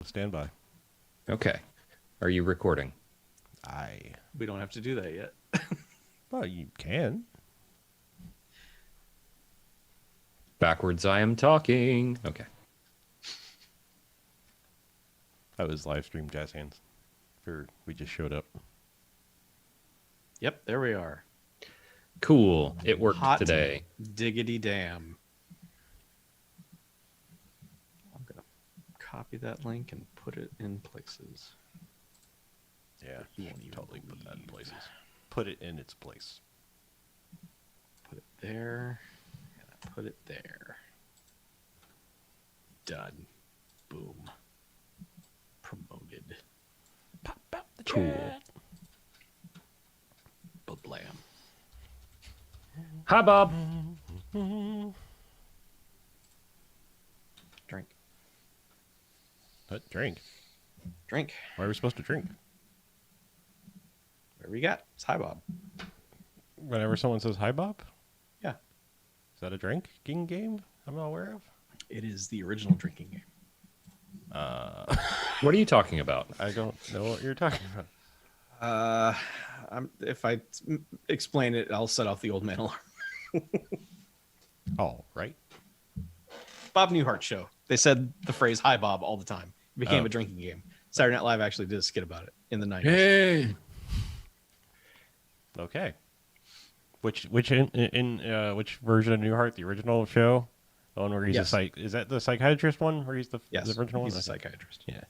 Stand by. Okay. Are you recording? We don't have to do that yet. Well, you can. Backwards I am talking. Okay. That was live stream jazz hands. We just showed up. Yep, there we are. Cool. It worked Hot today. diggity damn. I'm going to copy that link and put it in places. Yeah, You won't even totally put that in believe. places. Put it in its place. Put it there. And I put it there. Done. Boom. Promoted. Pop out the Cool. chat. Blam. Hi, Bob. Drink. What? Drink. Drink. Why are we supposed to drink? Whatever you got. It's Hi Bob. Whenever someone says hi, Bob? Yeah. Is that a drinking game I'm not aware of? It is the original drinking game. What are you talking about? I don't know what you're talking about. If I explain it, I'll set off the old man alarm. Oh, right. Bob Newhart show. They said the phrase "Hi Bob" all the time. It became Oh. a drinking game. Saturday Night Live actually did a skit about it in the 90s. Hey. Okay. Which version of Newhart? The original show? The one where he's Yes. is that the psychiatrist one? Where he's the original one? he's a Okay. psychiatrist. Yeah.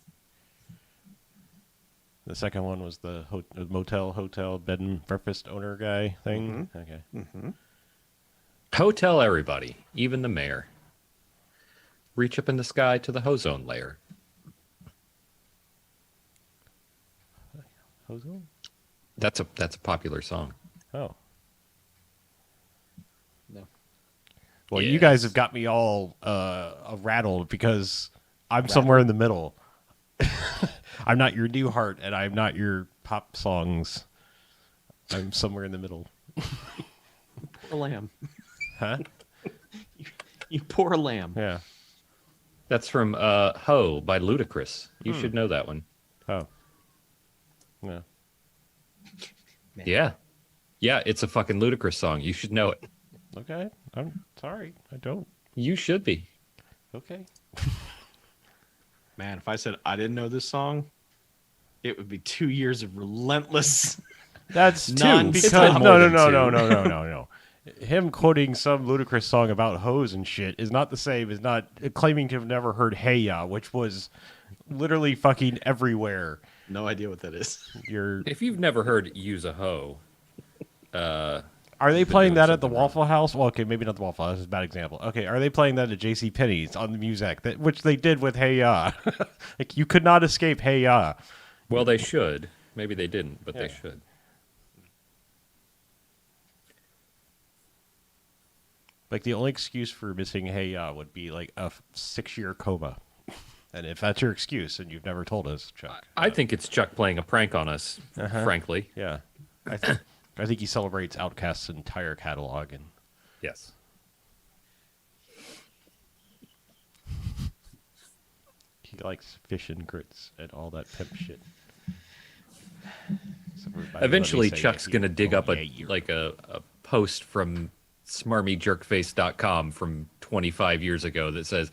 The second one was the hotel bed and breakfast owner guy thing. Mm-hmm. Okay. Mm-hmm. Hotel everybody, even the mayor. Reach up in the sky to the ozone layer. Ozone? That's a popular song. Oh. No. Well, you guys have Yes. got me all rattled because I'm somewhere in the middle. I'm not your Newhart, and I'm not your pop songs. I'm somewhere in the middle. Poor lamb. Huh? You poor lamb. Yeah. That's from Ho by Ludacris. You should know that one. Oh. Yeah. Man. Yeah. Yeah, it's a fucking Ludacris song. You should know it. Okay. I'm sorry. I don't. You should be. Okay. Man, if I said I didn't know this song, it would be 2 years of relentless. That's None. because It's been no, more no, than no, two. no, no, no, no, no. Him quoting some ludicrous song about hoes and shit is not the same as not claiming to have never heard "Hey Ya," which was literally fucking everywhere. No idea what that is. You're If you've never heard Use a Ho, are they You've been playing doing that at the something wrong. Waffle House? Well, okay, maybe not the Waffle House. That's a bad example. Okay, are they playing that at J.C. Penney's on the music which they did with "Hey Ya"? Like you could not escape "Hey Ya." well, they should. Maybe they didn't, but they Yeah. should. Like the only excuse for missing "Hey Ya" would be like a 6-year coma. And if that's your excuse, and you've never told us, Chuck, I think it's Chuck playing a prank on us, frankly. yeah, I think he celebrates Outkast's entire catalog, and Yes. he likes fish and grits and all that pimp shit. So Eventually, let me say Chuck's it going to here. dig Oh, up yeah, you're- a post from smarmyjerkface.com from 25 years ago that says,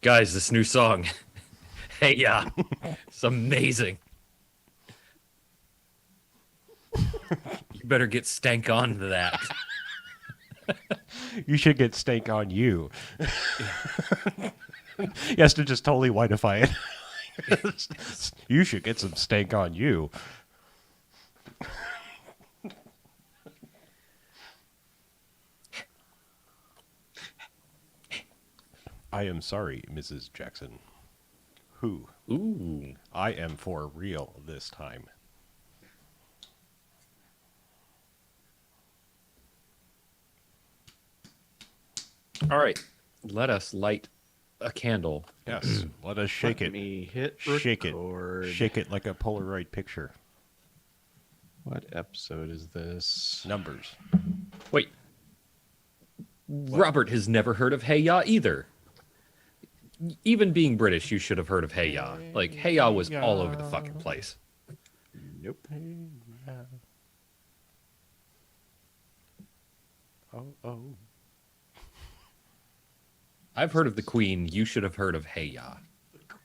guys, this new song, hey, yeah, it's amazing. You better get stank on to that. You should get steak on you. He has to just totally whiteify it. You should get some steak on you. I am sorry, Mrs. Jackson. Who? Ooh. I am for real this time. All right. Let us light a candle. Yes, let us shake Let it. me hit Shake record. it. Shake it like a Polaroid picture. What episode is this? Numbers. Wait. Robert has never heard of Hey Ya either. even being British, you should have heard of Hey Ya. Like, Hey Ya was all over the fucking place. Nope. Oh. I've heard of the Queen. You should have heard of Hey Ya.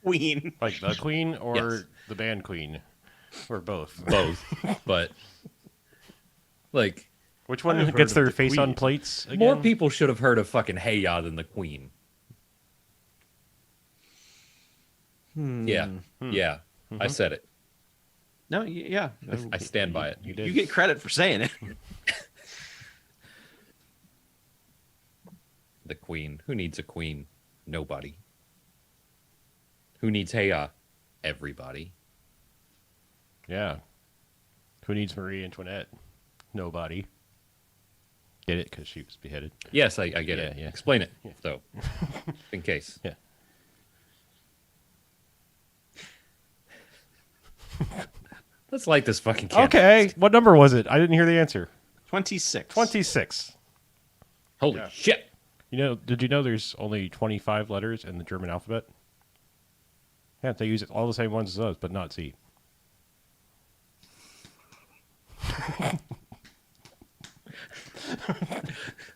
Queen. Like the Queen or Yes. the band Queen? Or both? Both. But, like, Which one I've gets heard of their the face on Queen. plates again? more people should have heard of fucking Hey Ya than the Queen. Yeah. Yeah. I said it. No, yeah. I stand by it. You did. You get credit for saying it. The Queen. Who needs a queen? Nobody. Who needs Hey Ya? Everybody. Yeah. Who needs Marie Antoinette? Nobody. Get it? Because she was beheaded. Yes, I get it. Yeah. Explain it, though, in case. Yeah. Let's light this fucking candle. Okay. What number was it? I didn't hear the answer. 26. 26. Holy Yeah. shit. Did you know there's only 25 letters in the German alphabet? Yeah, they use all the same ones as us, but not Z.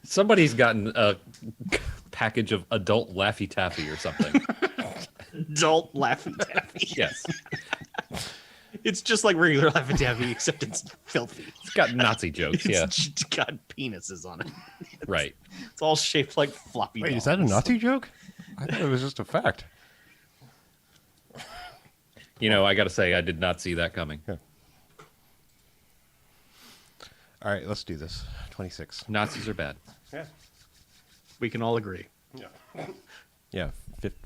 Somebody's gotten a package of adult Laffy Taffy or something. Adult Laffy Taffy. Yes. It's just like regular Laffy Taffy, except it's filthy. It's got Nazi jokes, yeah. It's got penises on it. Right. It's all shaped like floppy Wait, is that a dolls. Nazi joke? I thought it was just a fact. You know, I got to say, I did not see that coming. Yeah. All right, let's do this. 26. Nazis are bad. Yeah. We can all agree. Yeah.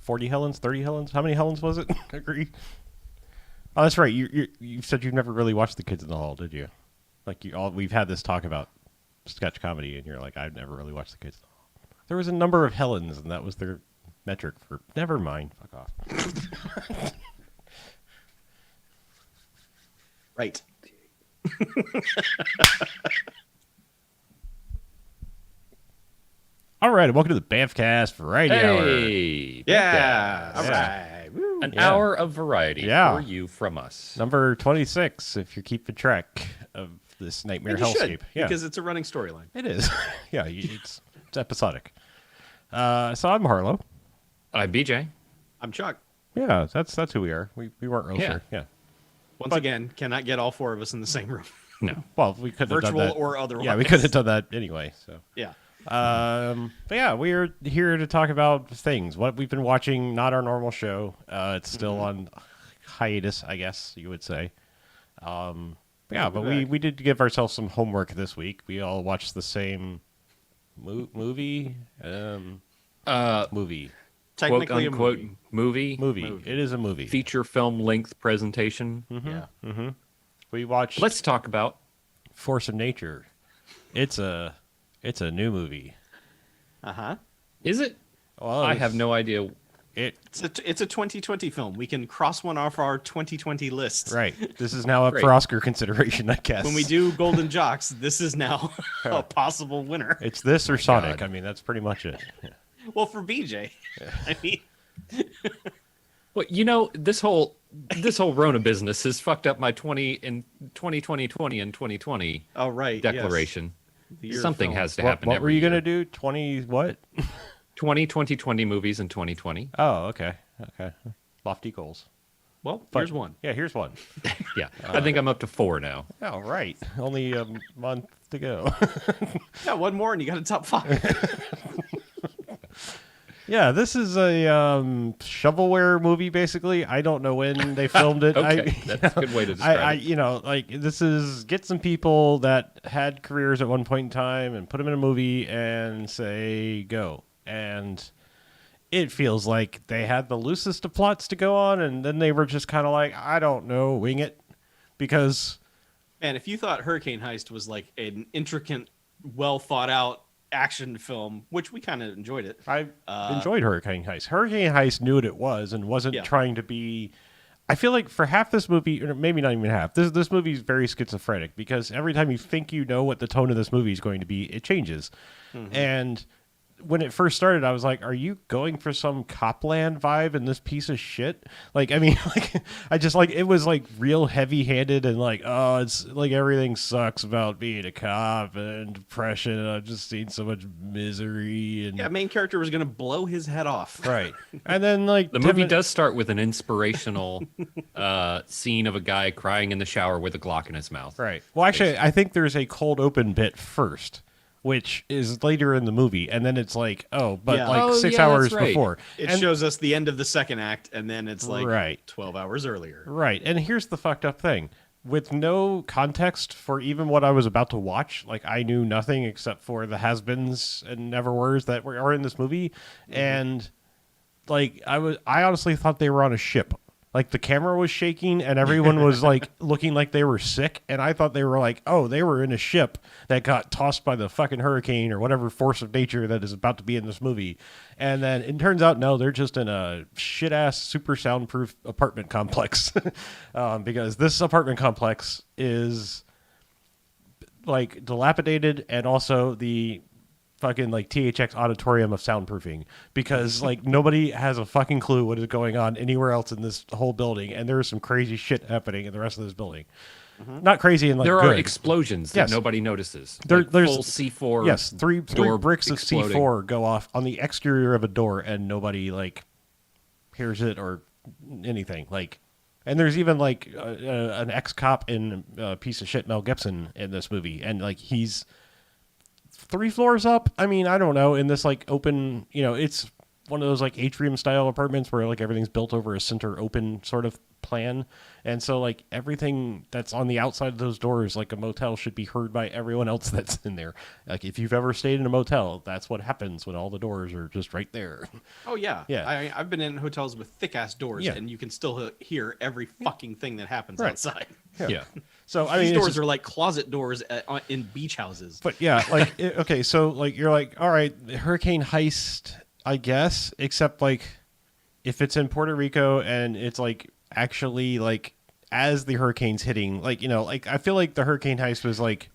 40 Helens, 30 Helens. How many Helens was it? Agree. Oh, that's right. You said you've never really watched The Kids in the Hall, did you? Like we've had this talk about sketch comedy, and you're like, I've never really watched The Kids in the Hall. There was a number of Helens, and that was their metric for. Never mind. Fuck off. Right. All right, and welcome to the BMFcast Variety Hour. Hey! Yeah. All Yeah. right. Woo. An Yeah. hour of variety Yeah. for you from us. Number 26, if you're keeping track of this nightmare And you hellscape. should, Yeah, because it's a running storyline. it is. Yeah, it's episodic. So I'm Harlow. I'm BJ. I'm Chuck. Yeah, that's who we are. We weren't real Yeah. sure. Yeah. Once again, cannot get all four of us in the same room. No. Well, we could have done Virtual that. or otherwise. Yeah, we could have done that anyway. So. Yeah. But yeah, we're here to talk about things. What we've been watching, not our normal show. It's still on hiatus, I guess you would say. But we did give ourselves some homework this week. We all watched the same movie. Movie. Technically Quote unquote a movie. movie. It is a movie. Feature film length presentation. Yeah. We watched Let's talk about Force of Nature. It's a new movie. Uh-huh. Is it? Well, I have no idea. It's a 2020 film. We can cross one off our 2020 list. Right. This is now up Great. for Oscar consideration, I guess. When we do Golden Jocks, this is now a possible winner. It's this or Sonic. God. I mean, that's pretty much it. Yeah. Well, for BJ, I mean, Well, you know, this whole Rona business has fucked up my 2020 and 2020 oh right, declaration. The year of Something film. has to What, happen. what were every you going to year. do? 20 what? 20 movies in 2020. Oh, okay. Okay. Lofty goals. Well, But- here's one. Yeah, here's one. Yeah, I think I'm up to 4 now. Oh, right. Only a month to go. Yeah, one more, and you got a top 5. Yeah, this is a shovelware movie, basically. I don't know when they filmed it. Okay, that's a good way to describe it. This is get some people that had careers at one point in time and put them in a movie and say, go. And it feels like they had the loosest of plots to go on, and then they were just kind of like, I don't know, wing it. Because... Man, if you thought Hurricane Heist was like an intricate, well thought out action film, which we kind of enjoyed it. I enjoyed Hurricane Heist. Hurricane Heist knew what it was and wasn't Yeah. trying to be... I feel like for half this movie, or maybe not even half, this movie is very schizophrenic because every time you think you know what the tone of this movie is going to be, it changes. And when it first started, I was like, "Are you going for some Copland vibe in this piece of shit?" Like, I mean, like, I just like it was like real heavy-handed and like, oh, it's like everything sucks about being a cop and depression. And I've just seen so much misery and Yeah, main character was gonna blow his head off. right. And then like The movie does start with an inspirational scene of a guy crying in the shower with a Glock in his mouth. right. Well, actually, I think there's a cold open bit first, which is later in the movie, and then it's like, oh, but Yeah. like Oh, 6 yeah, hours that's right. before. It And- shows us the end of the second act, and then it's like Right. 12 hours earlier. Right. And here's the fucked up thing. With no context for even what I was about to watch, like I knew nothing except for the has-beens and never-weres that are in this movie. And like I honestly thought they were on a ship. Like the camera was shaking and everyone was like looking like they were sick, and I thought they were like, oh, they were in a ship that got tossed by the fucking hurricane or whatever force of nature that is about to be in this movie. And then it turns out no, they're just in a shit ass super soundproof apartment complex. Because this apartment complex is like dilapidated, and also the fucking like THX auditorium of soundproofing, because like nobody has a fucking clue what is going on anywhere else in this whole building, and there is some crazy shit happening in the rest of this building. Not crazy and like There good. are explosions that Yes. nobody notices. There's full C4. Yes, three door bricks of exploding. C4 go off on the exterior of a door, and nobody like hears it or anything. Like, and there's even like an ex-cop in piece of shit Mel Gibson in this movie, and like he's 3 floors up. I mean, I don't know. In this like open, it's one of those like atrium style apartments where like everything's built over a center open sort of plan, and so like everything that's on the outside of those doors, like a motel, should be heard by everyone else that's in there. Like if you've ever stayed in a motel, that's what happens when all the doors are just right there. Oh yeah, Yeah. I've been in hotels with thick ass doors, Yeah. and you can still hear every fucking thing that happens Right. outside. Yeah. So I mean, These it's doors just- are like closet doors in beach houses. But yeah, like okay, so like you're like, all right, hurricane heist, I guess, except like if it's in Puerto Rico and it's like actually like as the hurricane's hitting, like like I feel like the hurricane heist was like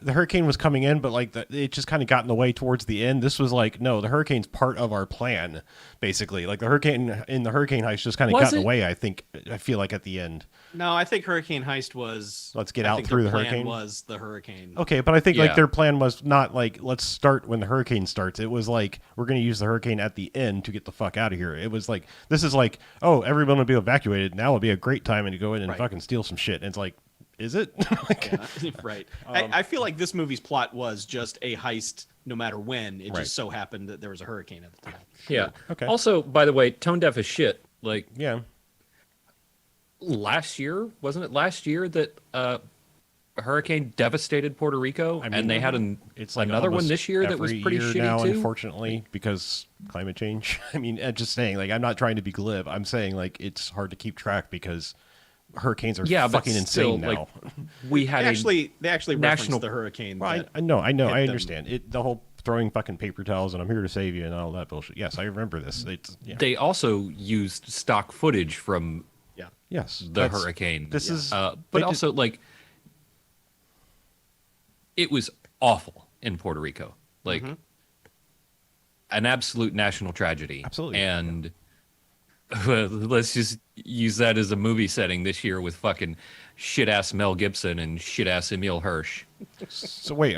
the hurricane was coming in, but like it just kind of got in the way towards the end. This was like, no, the hurricane's part of our plan, basically. Like the hurricane heist just kind of Was got in it? the way. I feel like at the end. No, I think Hurricane Heist was. Let's get I out think through their the plan hurricane? Was the hurricane? Okay, but I think like Yeah. their plan was not like let's start when the hurricane starts. It was like we're going to use the hurricane at the end to get the fuck out of here. It was like this is like, oh, everyone will be evacuated. Now would be a great time and to go in and Right. fucking steal some shit. And it's like, is it? Like, Yeah, right. I feel like this movie's plot was just a heist, no matter when. It Right. just so happened that there was a hurricane at the time. Yeah. Okay. Also, by the way, tone deaf as shit. Like yeah, last year, wasn't it last year that a hurricane devastated Puerto Rico, I mean, and they had it's like another one almost this year that was every pretty year shitty now, too. unfortunately, because climate change. I mean, just saying, like, I'm not trying to be glib. I'm saying like it's hard to keep track because hurricanes are Yeah, but fucking still, insane now. like, we had They actually national- referenced the hurricane. Well, that I know, hit I them. understand it. The whole throwing fucking paper towels and I'm here to save you and all that bullshit. Yes, I remember this. It's they also used stock footage from Yeah. yes, the that's- hurricane. This is, but they did- also like it was awful in Puerto Rico, like an absolute national tragedy. Absolutely. And let's just use that as a movie setting this year with fucking shit ass Mel Gibson and shit ass Emil Hirsch. So wait,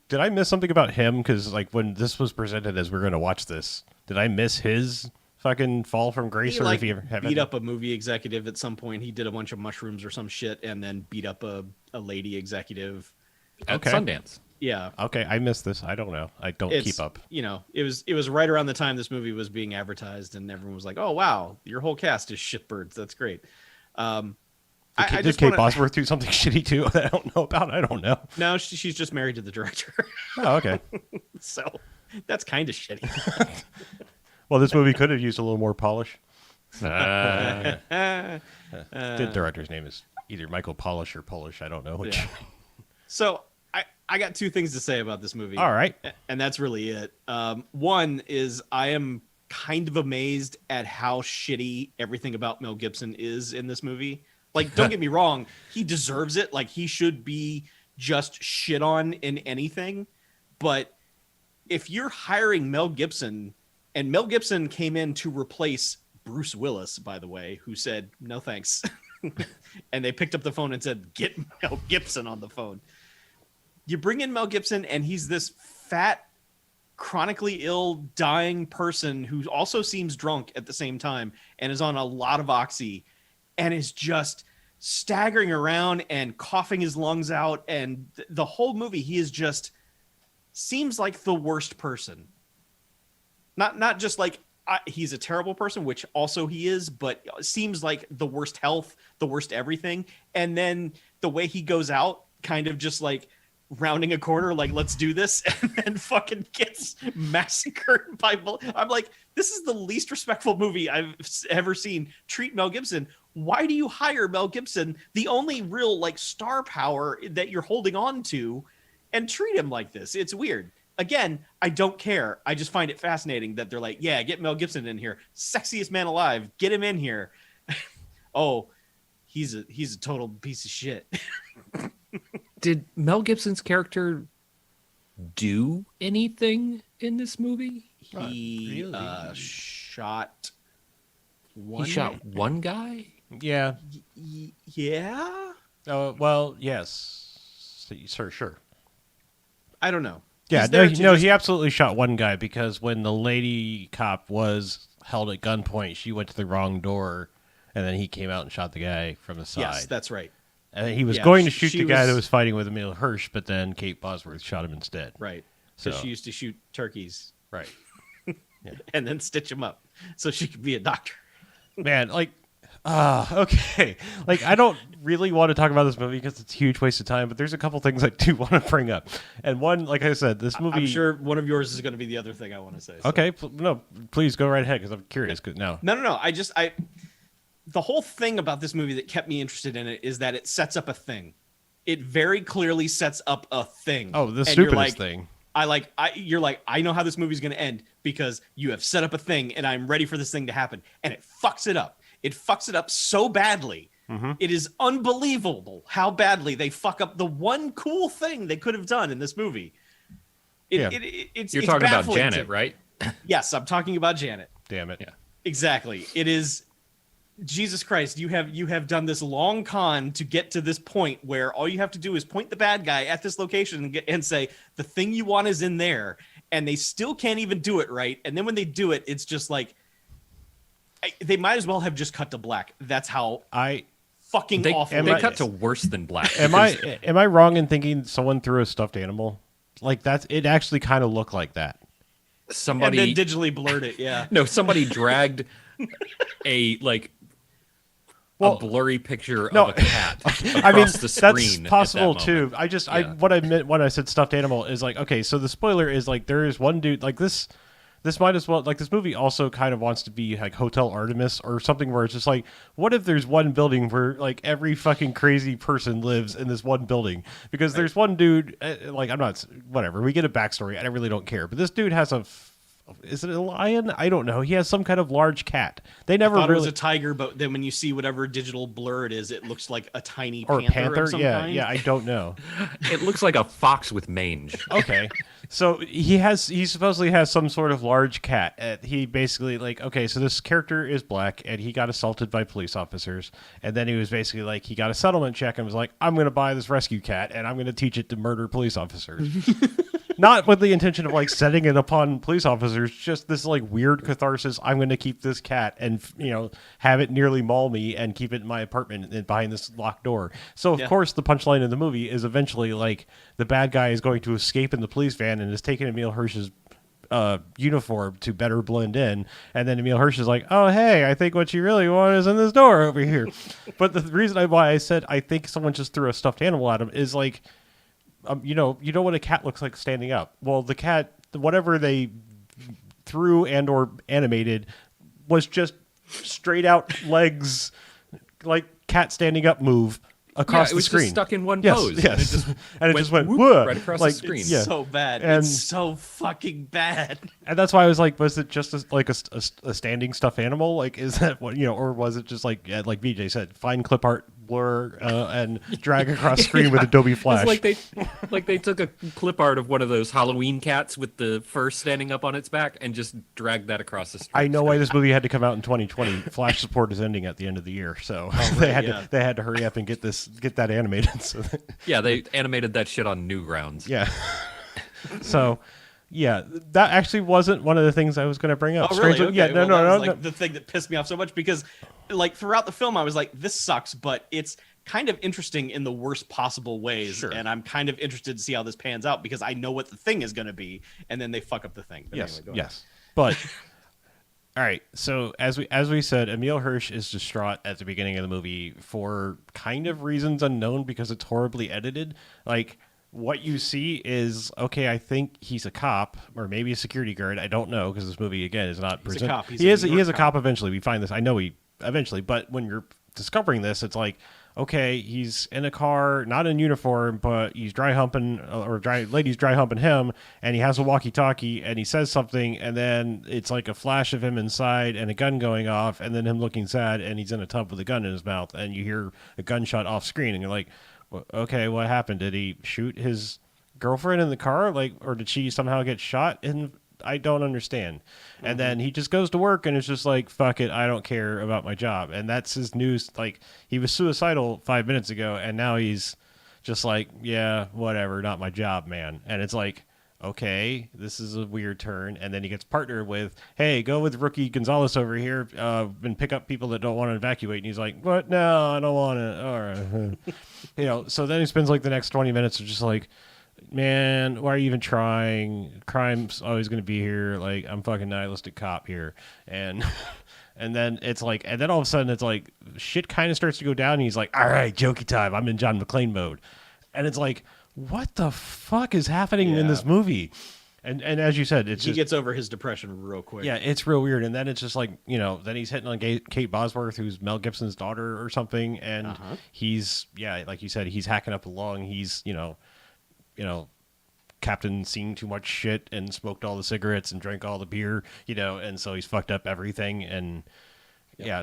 did I miss something about him? Because like when this was presented as we're going to watch this, did I miss his fucking fall from grace? He Or like if he ever have beat up a movie executive at some point. He did a bunch of mushrooms or some shit, and then beat up a lady executive. At Okay. Sundance. Yeah, Okay, I missed this. I don't know. I don't it's, keep up. It was right around the time this movie was being advertised, and everyone was like, "Oh wow, your whole cast is shitbirds. That's great." I Did just Kate wanna- Bosworth do something shitty too that I don't know about? I don't know. No, she's just married to the director, Oh, okay. so that's kind of shitty. Well, this movie could have used a little more polish. Uh, The director's name is either Michael Polish or Polish. I don't know which. Yeah. So I got two things to say about this movie. All right. And that's really it. One is I am kind of amazed at how shitty everything about Mel Gibson is in this movie. Like, don't get me wrong, he deserves it. Like, he should be just shit on in anything. But if you're hiring Mel Gibson, and Mel Gibson came in to replace Bruce Willis, by the way, who said, no thanks. And they picked up the phone and said, get Mel Gibson on the phone. You bring in Mel Gibson and he's this fat, chronically ill, dying person who also seems drunk at the same time and is on a lot of oxy and is just staggering around and coughing his lungs out. And the whole movie, he is just seems like the worst person. Not just like he's a terrible person, which also he is, but seems like the worst health, the worst everything. And then the way he goes out, kind of just like rounding a corner, like, let's do this, and then fucking gets massacred by I'm like, this is the least respectful movie I've ever seen treat Mel Gibson. Why do you hire Mel Gibson, the only real like star power that you're holding on to, and treat him like this? It's weird. Again, I don't care. I just find it fascinating that they're like, yeah, get Mel Gibson in here. Sexiest man alive. Get him in here. Oh, he's a total piece of shit. Did Mel Gibson's character do anything in this movie? He really. shot one. He shot one guy? Yeah. Yeah? Oh, well, yes. Sure. I don't know. Yeah, He's there to just- he absolutely shot one guy because when the lady cop was held at gunpoint, she went to the wrong door, and then he came out and shot the guy from the side. Yes, that's right. And he was Yeah, going to shoot she the guy was- that was fighting with Emil Hirsch, but then Kate Bosworth shot him instead. Right. So So she used to shoot turkeys right, and then stitch them up so she could be a doctor. man, like, okay, like I don't really want to talk about this movie because it's a huge waste of time. But there's a couple things I do want to bring up, and one, like I said, this movie. I'm sure one of yours is going to be the other thing I want to say. So. Okay, no, please go right ahead because I'm curious. No, No. The whole thing about this movie that kept me interested in it is that it sets up a thing. It very clearly sets up a thing. oh, the And you're stupidest like, thing. You're like, I know how this movie's going to end because you have set up a thing and I'm ready for this thing to happen. And it fucks it up. It fucks it up so badly. Mm-hmm. It is unbelievable how badly they fuck up the one cool thing they could have done in this movie. Yeah. It's You're talking about baffling Janet, to- right? Yes, I'm talking about Janet. Damn it. Yeah. Exactly. It is Jesus Christ. You have done this long con to get to this point where all you have to do is point the bad guy at this location and say the thing you want is in there, and they still can't even do it right. And then when they do it, it's just like they might as well have just cut to black. That's how fucking They, awful. they it cut is. to worse than black. Am I wrong in thinking someone threw a stuffed animal? Like it actually kind of looked like that. and Somebody then digitally blurred it. Yeah. No, somebody dragged a Well, a blurry picture no, of a cat across I mean, the screen. that's possible at that too. moment. What I meant when I said stuffed animal is like, okay, so the spoiler is like there is one dude like this. This might as well, like, this movie also kind of wants to be like Hotel Artemis or something where it's just like, what if there's one building where like every fucking crazy person lives in this one building? Because there's one dude, like, I'm not, whatever, we get a backstory. I really don't care. But this dude has is it a lion? I don't know. He has some kind of large cat. They never I thought really. it was a tiger, but then when you see whatever digital blur it is, it looks like a tiny or panther. Of some yeah, kind. yeah, I don't know. It looks like a fox with mange. Okay, so he supposedly has some sort of large cat. He basically like, okay, so this character is black and he got assaulted by police officers, and then he was basically like, he got a settlement check and was like, I'm going to buy this rescue cat and I'm going to teach it to murder police officers. Not with the intention of like setting it upon police officers, just this like weird catharsis. I'm going to keep this cat and have it nearly maul me and keep it in my apartment and behind this locked door. So of course the punchline of the movie is eventually like the bad guy is going to escape in the police van and is taking Emil Hirsch's uniform to better blend in, and then Emil Hirsch is like, oh hey, I think what you really want is in this door over here. But the reason why I said I think someone just threw a stuffed animal at him is like, you know what a cat looks like standing up. Well, the cat, whatever they threw and or animated, was just straight out legs, like cat standing up move across it the was screen. just stuck in one Yes, pose. yes. And it just went whoop, whoa, right across like, the screen. Yeah. So bad. And- It's so fucking bad. And that's why I was like, was it just a standing stuffed animal? Like, is that what, or was it just like, like BJ said, fine clip art blur and drag across screen with Adobe Flash. It's like they took a clip art of one of those Halloween cats with the fur standing up on its back and just dragged that across the street. I know why this movie had to come out in 2020. Flash support is ending at the end of the year, so they had to hurry up and get that animated. So yeah, they animated that shit on Newgrounds. yeah. So. Yeah, that actually wasn't one of the things I was going to bring up. Oh, really? Okay. Yeah, no. The thing that pissed me off so much because, like, throughout the film, I was like, "This sucks," but it's kind of interesting in the worst possible ways, Sure. and I'm kind of interested to see how this pans out because I know what the thing is going to be, and then they fuck up the thing. But yes, anyway, yes. But all right, so as we said, Emile Hirsch is distraught at the beginning of the movie for kind of reasons unknown because it's horribly edited. Like. What you see is, okay, I think he's a cop or maybe a security guard. I don't know because this movie, again, is not presented. A cop. He is a cop eventually. We find this. I know he eventually. But when you're discovering this, it's like, okay, he's in a car, not in uniform, but he's lady's dry humping him, and he has a walkie-talkie, and he says something, and then it's like a flash of him inside and a gun going off, and then him looking sad, and he's in a tub with a gun in his mouth, and you hear a gunshot off screen, and you're like, okay, what happened? Did he shoot his girlfriend in the car? Like, or did she somehow get shot? And I don't understand. Mm-hmm. And then he just goes to work and it's just like, fuck it, I don't care about my job. And that's his news. Like, he was suicidal 5 minutes ago, and now he's just like, yeah, whatever, not my job, man. And it's like, okay, this is a weird turn. And then he gets partnered with, hey, go with Rookie Gonzalez over here and pick up people that don't want to evacuate. And he's like, what? No, I don't want to. All right. So then he spends like the next 20 minutes of just like, man, why are you even trying? Crime's always going to be here. Like, I'm fucking nihilistic cop here. And then it's like, and then all of a sudden it's like, shit kind of starts to go down. And he's like, all right, jokey time. I'm in John McClane mode. And it's like, what the fuck is happening in this movie? And as you said, he gets over his depression real quick. Yeah, it's real weird. And then it's just like, then he's hitting on Kate Bosworth, who's Mel Gibson's daughter or something. And he's, like you said, he's hacking up along. He's, Captain seen too much shit and smoked all the cigarettes and drank all the beer, and so he's fucked up everything. And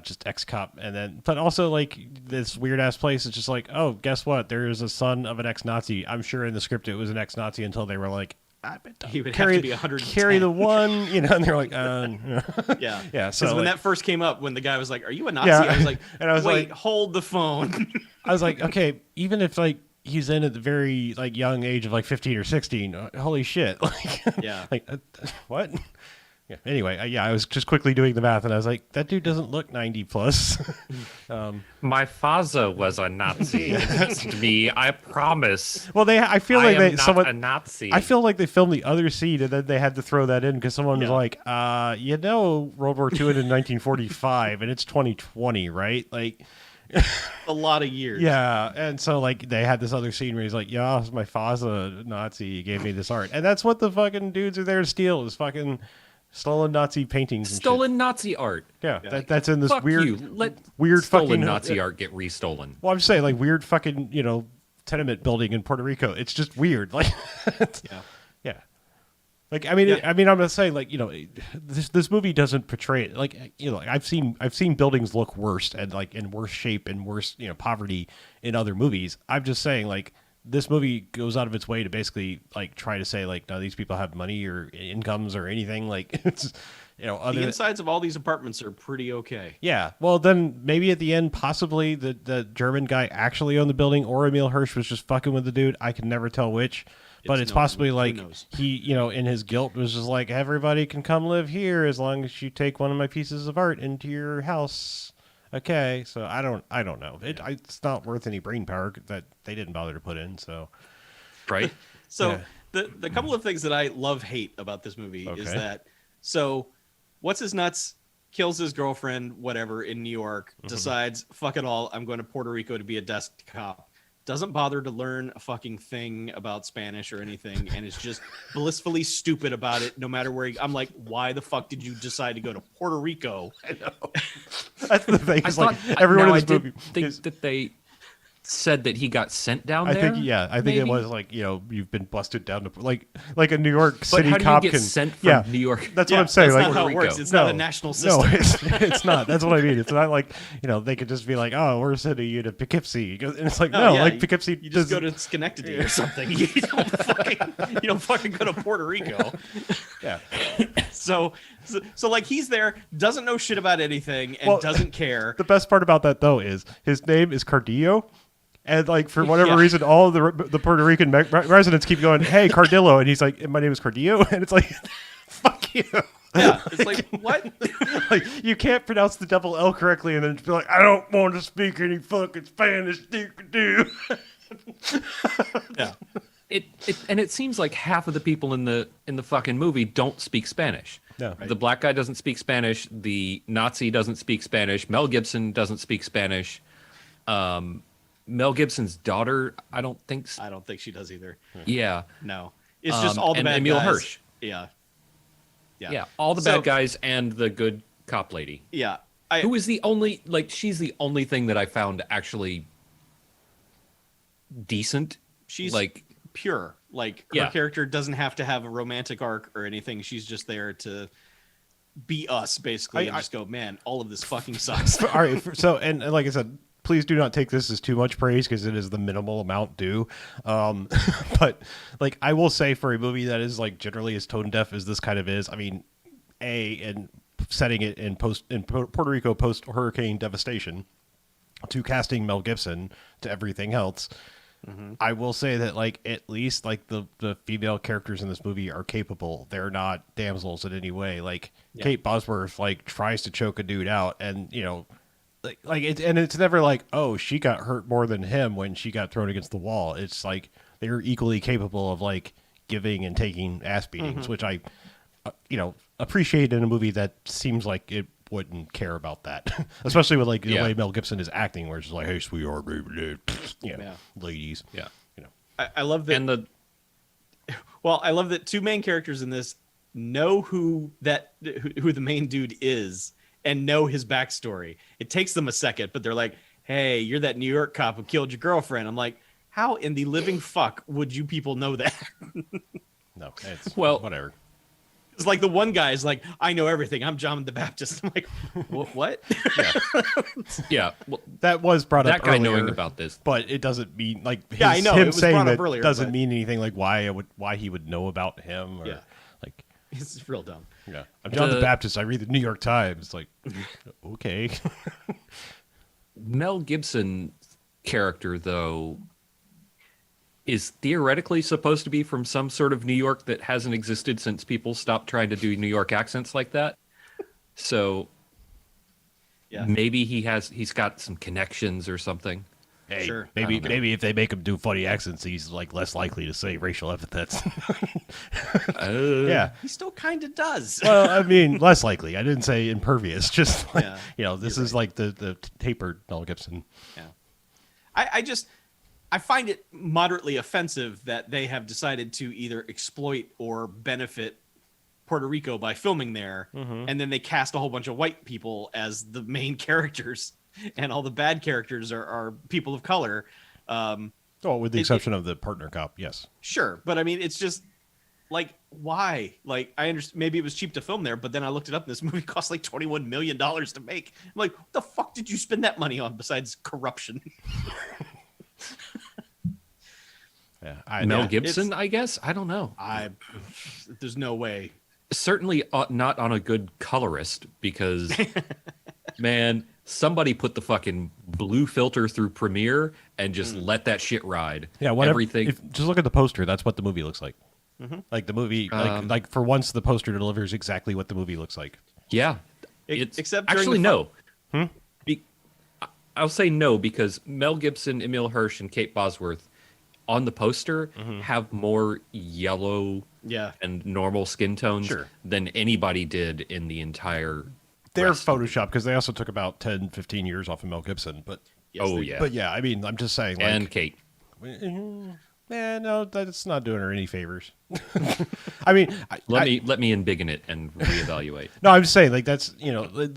just ex-cop. And then, but also like this weird ass place, it's just like, oh, guess what? There is a son of an ex-Nazi. I'm sure in the script it was an ex-Nazi until they were like, he would have to be 110. Carry the one, and they're like, yeah. Yeah. So when like, that first came up, when the guy was like, are you a Nazi? Yeah. I was like, and I was wait, like, hold the phone. I was like, okay, even if like he's in at the very like young age of like 15 or 16, holy shit. Like, yeah. Like, what? Yeah. Anyway, I was just quickly doing the math, and I was like, that dude doesn't look 90 plus. My father was a Nazi. To me, I promise. Well, I feel like a Nazi. I feel like they filmed the other scene, and then they had to throw that in because someone was like, World War II ended in 1945, and it's 2020, right? Like. A lot of years. Yeah, and so like they had this other scene where he's like, "Yeah, my father's a Nazi. He gave me this art," and that's what the fucking dudes are there to steal is fucking stolen Nazi paintings. Stolen Nazi art. Yeah, that's in this Fuck weird, you. Let weird stolen fucking Nazi art get restolen. Well, I'm just saying, like weird fucking tenement building in Puerto Rico. It's just weird. Like, yeah. Like I'm gonna say like this movie doesn't portray it like I've seen buildings look worse and like in worse shape and worse poverty in other movies. I'm just saying like this movie goes out of its way to basically like try to say like no, these people have money or incomes or anything like it's the insides of all these apartments are pretty okay. Yeah, well then maybe at the end possibly the German guy actually owned the building or Emile Hirsch was just fucking with the dude. I can never tell which. But it's possibly like he, in his guilt was just like, everybody can come live here as long as you take one of my pieces of art into your house. Okay, so I don't know. It's not worth any brain power that they didn't bother to put in. So, right. So the couple of things that I hate about this movie is that what's his nuts kills his girlfriend, whatever, in New York, decides fuck it all, I'm going to Puerto Rico to be a desk cop. Doesn't bother to learn a fucking thing about Spanish or anything, and is just blissfully stupid about it no matter where I'm like, why the fuck did you decide to go to Puerto Rico? I know. That's the thing. It's like everyone in this movie think that they said that he got sent down I there. think I think maybe? it was like you've been busted down to like a New York But City how do you cop get can sent from New York? That's what I'm saying. That's Like not how it Puerto works. Rico. It's not a national No, system. it's not. That's what I mean. It's not like they could just be like, oh, we're sending you to Poughkeepsie, and it's like No, yeah, like Poughkeepsie. You just go doesn't- to Schenectady or something. You don't fucking go to Puerto Rico. yeah. So like he's there, doesn't know shit about anything, and Well, doesn't care. The best part about that though is his name is Cardillo. And like for whatever Yeah. reason, all the Puerto Rican residents keep going, "Hey, Cardillo," and he's like, "My name is Cardillo," and it's like, "Fuck you." Yeah, it's like what? Like you can't pronounce the double L correctly, and then be like, "I don't want to speak any fucking Spanish." Do. Yeah, It seems like half of the people in the fucking movie don't speak Spanish. No. The black guy doesn't speak Spanish. The Nazi doesn't speak Spanish. Mel Gibson doesn't speak Spanish. Mel Gibson's daughter, I don't think. I don't think she does either. Yeah, No, it's just all the and bad Emil guys. Hirsch. Yeah, yeah, all the So- bad guys and the good cop lady, yeah. who is the only she's the only thing that I found actually decent. She's like pure. Like her Yeah. character doesn't have to have a romantic arc or anything. She's just there to be us, basically, and just go, man, all of this fucking sucks. All right. So, and like I said, please do not take this as too much praise because it is the minimal amount due. But like I will say, for a movie that is like generally as tone deaf as this kind of is, I mean, and setting it in Puerto Rico post hurricane devastation, to casting Mel Gibson to everything else. I will say that like at least like the female characters in this movie are capable. They're not damsels in any way. Like Kate Bosworth like tries to choke a dude out, and like it's never like, oh, she got hurt more than him when she got thrown against the wall. It's like they're equally capable of like giving and taking ass beatings, which I appreciate in a movie that seems like it wouldn't care about that, especially with like the way Mel Gibson is acting, where it's just like, hey, sweetheart, baby, ladies, I love that. and the I love that two main characters in this know who the main dude is and know his backstory. It takes them a second, but they're like, hey, you're that New York cop who killed your girlfriend. I'm like, how in the living fuck would you people know that? No, it's whatever. It's like the one guy is like, I know everything. I'm John the Baptist. I'm like, what? Yeah, well, that was brought up that guy earlier, knowing about this. but it doesn't mean like I know, it him was saying brought up that earlier, doesn't but- mean anything like why he would know about him or like It's real dumb. I'm John the The- Baptist. I read the New York Times. Like, okay. Mel Gibson character, though, is theoretically supposed to be from some sort of New York that hasn't existed since people stopped trying to do New York accents like that. So Yeah. maybe he's got some connections or something. Hey, Sure. maybe if they make him do funny accents, he's like less likely to say racial epithets. Yeah. He still kind of does. Well, I mean, less likely. I didn't say impervious. Just like, Yeah, this is like the tapered Mel Gibson. Yeah. I find it moderately offensive that they have decided to either exploit or benefit Puerto Rico by filming there, and then they cast a whole bunch of white people as the main characters, and all the bad characters are people of color. Oh, with the exception of the partner cop, yes. Sure, but I mean, it's just like, why? Like, I understand maybe it was cheap to film there, but then I looked it up, and this movie cost like $21 million to make. I'm like, what the fuck did you spend that money on besides corruption? Yeah, Mel Gibson, I guess. I don't know. There's no way. Certainly not on a good colorist, because man, somebody put the fucking blue filter through Premiere and just let that shit ride. Yeah, whatever. Everything. Just look at the poster. That's what the movie looks like. Like the movie, like for once, the poster delivers exactly what the movie looks like. Yeah. Except during actually the no. I'll say no, because Mel Gibson, Emil Hirsch, and Kate Bosworth on the poster have more yellow and normal skin tones than anybody did in the entire. They're Photoshop because they also took about 10, 15 years off of Mel Gibson. But Yes, yeah. but yeah, I mean, I'm just saying. Like, And Kate. No, that's not doing her any favors. I mean, Let me embiggen it and reevaluate. No, I'm just saying, like, that's,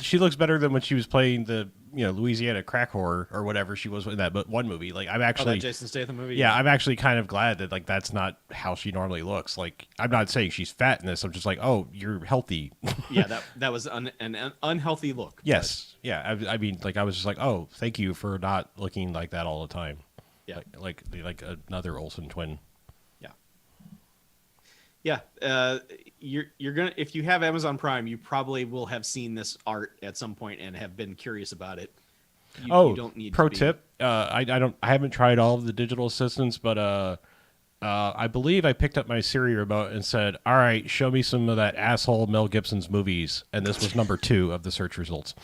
she looks better than when she was playing the, Louisiana crack whore or whatever she was in that one movie. Like, I'm actually, that Jason Statham movie. yeah, I'm actually kind of glad that, like, that's not how she normally looks. Like, I'm not saying she's fat in this. I'm just like, oh, you're healthy. Yeah, that was an unhealthy look. Yes. Yeah. I mean, like, I was just like, oh, thank you for not looking like that all the time. Yeah. Like another Olsen twin. Yeah. You're gonna, if you have Amazon Prime, you probably will have seen this art at some point and have been curious about it. You don't need pro to be... tip. I haven't tried all of the digital assistants, but I believe I picked up my Siri remote and said, all right, show me some of that asshole Mel Gibson's movies. And this was number 2 of the search results.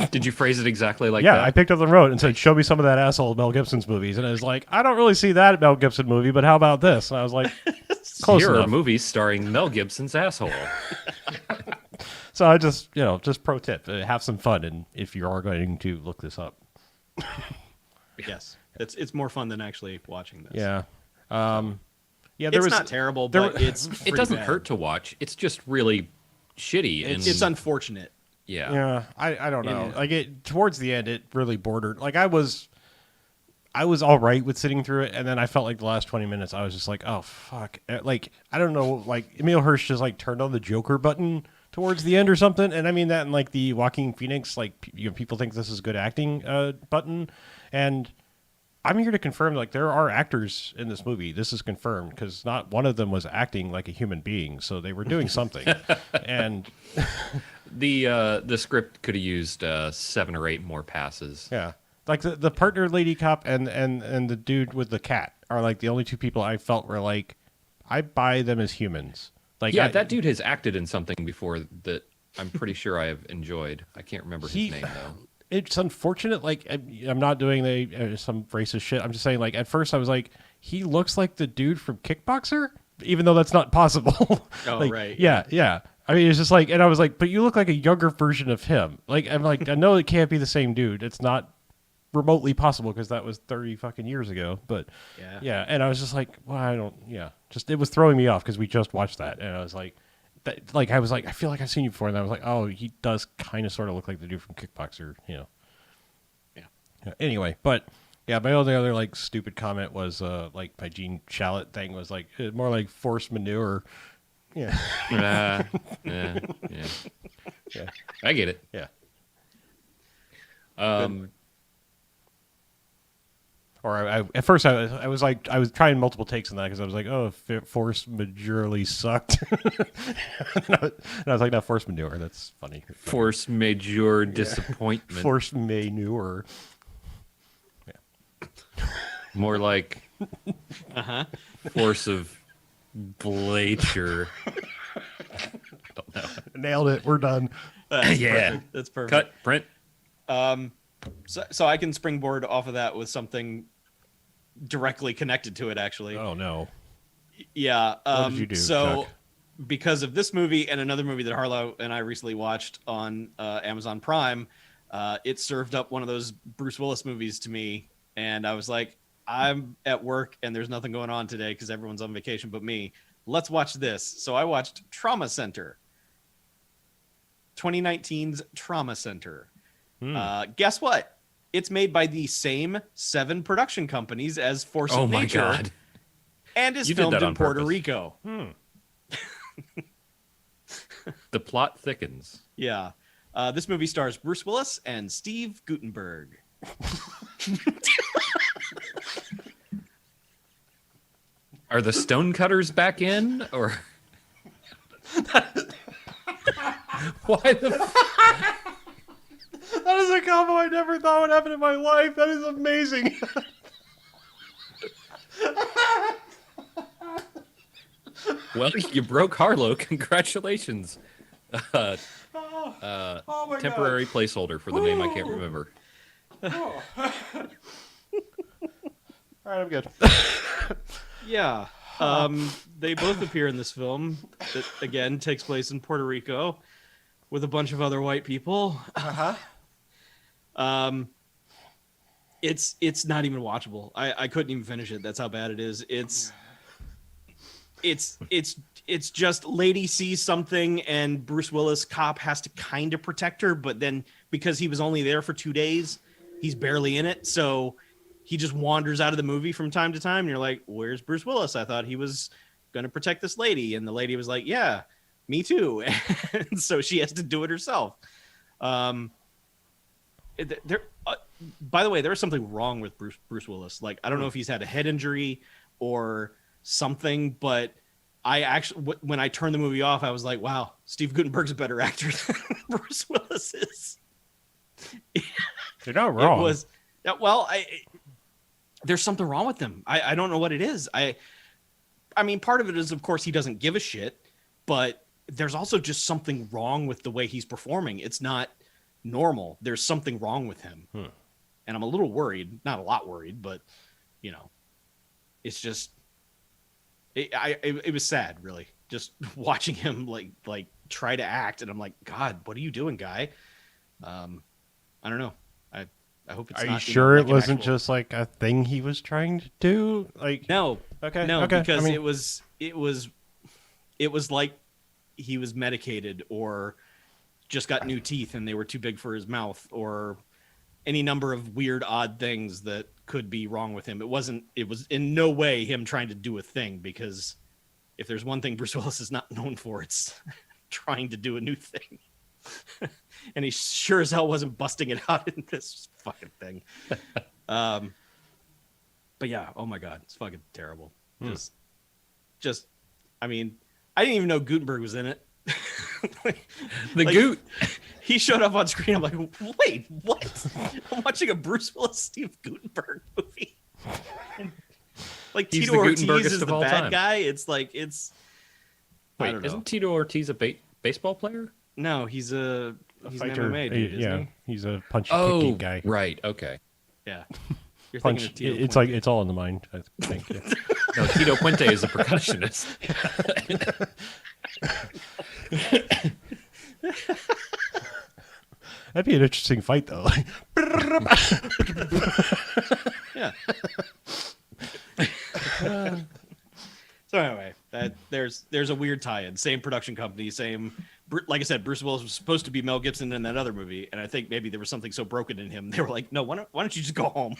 Did you phrase it exactly like yeah, that? I picked up the remote and said, show me some of that asshole Mel Gibson's movies. And I was like, I don't really see that Mel Gibson movie, but how about this? And I was like, close Here enough. are movies starring Mel Gibson's asshole. So I just pro tip, have some fun. And if you are going to look this up. Yes. It's more fun than actually watching this. Yeah. Yeah, it's not terrible, but it doesn't hurt to watch. It's just really shitty. It's unfortunate. Yeah. Yeah, I don't know. Like towards the end, it really bordered. Like I was all right with sitting through it, and then I felt like the last 20 minutes, I was just like, oh fuck. Like I don't know. Like Emil Hirsch just like turned on the Joker button towards the end or something, and I mean that in like the Joaquin Phoenix, like people think this is good acting button, and I'm here to confirm, like, there are actors in this movie. This is confirmed because not one of them was acting like a human being, so they were doing something. And the script could have used 7 or 8 more passes. yeah, like the partner lady cop and the dude with the cat are like the only 2 people I felt were like, I buy them as humans. Like, yeah, that dude has acted in something before that I'm pretty sure I have enjoyed. I can't remember his name though. It's unfortunate. Like, I'm not doing some racist shit. I'm just saying, like, at first I was like, he looks like the dude from Kickboxer, even though that's not possible. Oh, like, right. Yeah. I mean, it's just like, and I was like, but you look like a younger version of him. Like, I'm like, I know it can't be the same dude. It's not remotely possible because that was 30 fucking years ago. But yeah. And I was just like, well, it was throwing me off because we just watched that. And I was like, I was like, I feel like I've seen you before, and I was like, oh, he does kind of sort of look like the dude from Kickboxer, Yeah. Anyway, but yeah, my only other like stupid comment was like my Gene Shalit thing was like more like forced manure. Yeah. Yeah. I get it. Yeah. Or at first I was trying multiple takes on that because I was like, oh, force majorly sucked. and I was like, no, force manure. That's funny. Force majeure disappointment. Force manure. Yeah. More like force of blature. Don't know. Nailed it. We're done. Yeah. Perfect. That's perfect. Cut. Print. So I can springboard off of that with something directly connected to it, actually. Oh no. Yeah. What did you do, So Chuck? because of this movie and another movie that Harlow and I recently watched on Amazon Prime, it served up one of those Bruce Willis movies to me, and I was like, I'm at work and there's nothing going on today because everyone's on vacation but me. Let's watch this. So I watched Trauma Center. 2019's Trauma Center. Guess what? It's made by the same 7 production companies as Force of Nature. Oh my God. And is You did filmed that in on Puerto purpose. Rico. The plot thickens. Yeah. This movie stars Bruce Willis and Steve Guttenberg. Are the Stonecutters back in, or why the? That is a combo I never thought would happen in my life. That is amazing. Well, you broke Harlow. Congratulations. Oh my Temporary placeholder for the name I can't remember. All right, I'm good. Yeah. They both appear in this film that, again, takes place in Puerto Rico with a bunch of other white people. It's not even watchable. I couldn't even finish it. That's how bad it is. It's just lady sees something and Bruce Willis cop has to kind of protect her, but then because he was only there for 2 days, he's barely in it. So he just wanders out of the movie from time to time. And you're like, where's Bruce Willis? I thought he was going to protect this lady. And the lady was like, yeah, me too. And so she has to do it herself. By the way, there's something wrong with Bruce Willis. Like, I don't know if he's had a head injury or something, but I actually, when I turned the movie off, I was like, wow, Steve Guttenberg's a better actor than Bruce Willis is. You're not wrong. It was, well, there's something wrong with him. I don't know what it is. I mean, part of it is, of course, he doesn't give a shit, but there's also just something wrong with the way he's performing. It's not normal. There's something wrong with him. And I'm a little worried, not a lot worried, but it's just, it was sad, really, just watching him like try to act. And I'm like, God, what are you doing, guy? I don't know. I hope it's Are not, you sure like it wasn't actual... just like a thing he was trying to do? Like, no, okay, no, okay. because I mean, it was like he was medicated or just got new teeth and they were too big for his mouth or any number of weird, odd things that could be wrong with him. It was in no way him trying to do a thing, because if there's one thing Bruce Willis is not known for, it's trying to do a new thing. And he sure as hell wasn't busting it out in this fucking thing. But yeah, oh my God, it's fucking terrible. Just, I mean, I didn't even know Gutenberg was in it. Goot. He showed up on screen. I'm like, wait, what? I'm watching a Bruce Willis Steve Gutenberg movie. Like, He's Tito the Ortiz Gutenbergest is of the all bad time. guy. It's like, I Wait, don't know. isn't Tito Ortiz a baseball player? No, he's an fighter. MMA dude, isn't he? He's a punchy kicking guy. Right. Okay. Yeah. You're Punch. thinking of Tito It's Puente. like it's all in the mind. I think. Yeah. No, Tito Puente is a percussionist. That'd be an interesting fight, though. Yeah. So anyway, there's a weird tie-in. Same production company, same. Like I said, Bruce Willis was supposed to be Mel Gibson in that other movie, and I think maybe there was something so broken in him. They were like, no, why don't you just go home?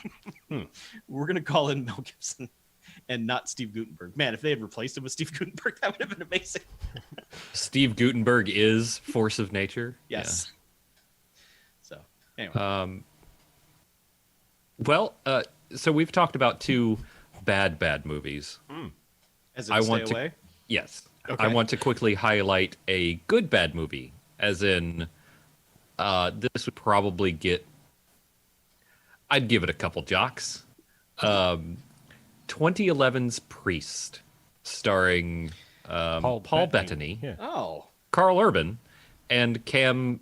We're gonna call in Mel Gibson and not Steve Guttenberg. Man, if they had replaced him with Steve Guttenberg, that would have been amazing. Steve Guttenberg is force of nature. Yes. So anyway, Yeah. Well, so we've talked about two bad movies. as in I Stay want to- Away. Yes. Okay. I want to quickly highlight a good bad movie, as in this would probably get, I'd give it a couple jocks. 2011's Priest, starring Paul Bettany, Yeah. Oh, Carl Urban, and Cam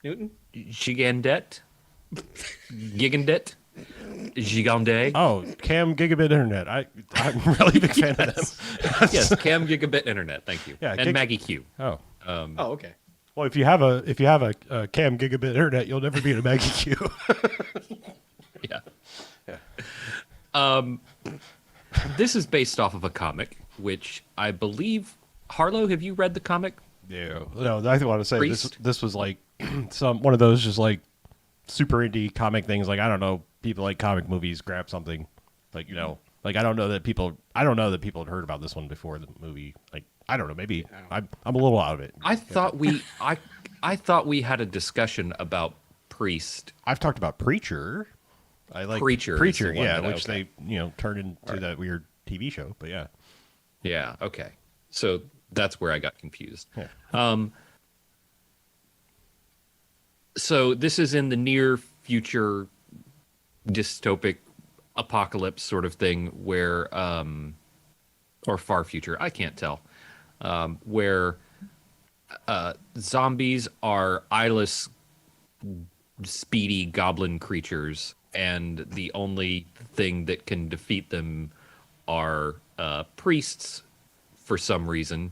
Newton. Gigandet. Oh, Cam Gigabit Internet. I'm a really big fan of them. Yes, Cam Gigabit Internet. Thank you. Yeah, and Maggie Q. Oh. Oh, okay. Well, if you have a Cam Gigabit Internet, you'll never beat a Maggie Q. Yeah. Yeah. This is based off of a comic, which I believe. Harlow, have you read the comic? Yeah. No, I want to say Priest? this was like one of those just like super indie comic things. Like, I don't know, people like comic movies, grab something, like, like I don't know that people had heard about this one before the movie. Like, I don't know, maybe I'm a little out of it. I thought we had a discussion about Priest. I've talked about Preacher. I like Preacher is Preacher, the one yeah, that which they turned into that weird TV show. But yeah, Yeah. Okay. So that's where I got confused. yeah. So this is in the near future dystopic apocalypse sort of thing where or far future, I can't tell. Where zombies are eyeless speedy goblin creatures, and the only thing that can defeat them are priests for some reason,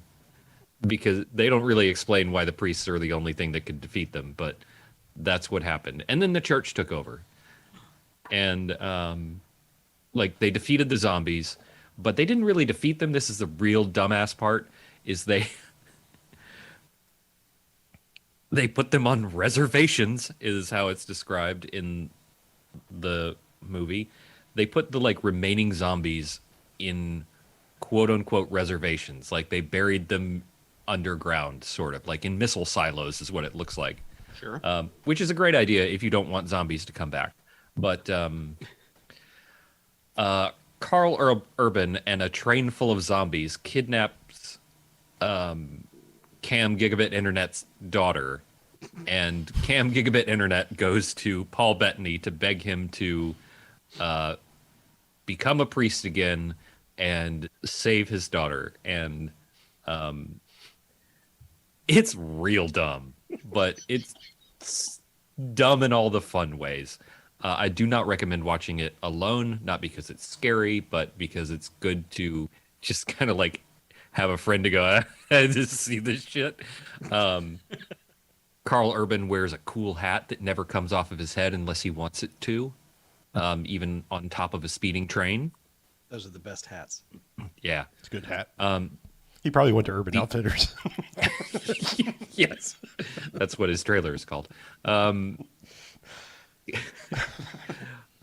because they don't really explain why the priests are the only thing that could defeat them, but that's what happened. And then the church took over. and like they defeated the zombies, but they didn't really defeat them. This is the real dumbass part: is they put them on reservations, is how it's described in the movie. They put the like remaining zombies in quote unquote reservations. Like they buried them underground, sort of like in missile silos, is what it looks like. Sure. Which is a great idea if you don't want zombies to come back. But Carl Urban and a train full of zombies kidnaps Cam Gigabit Internet's daughter, and Cam Gigabit Internet goes to Paul Bettany to beg him to become a priest again and save his daughter. And it's real dumb, but it's dumb in all the fun ways. I do not recommend watching it alone, not because it's scary, but because it's good to just kind of like have a friend to go to see this shit. Carl Urban wears a cool hat that never comes off of his head unless he wants it to, even on top of a speeding train. Those are the best hats. Yeah. It's a good hat. He probably went to Urban Outfitters. Yes. That's what his trailer is called.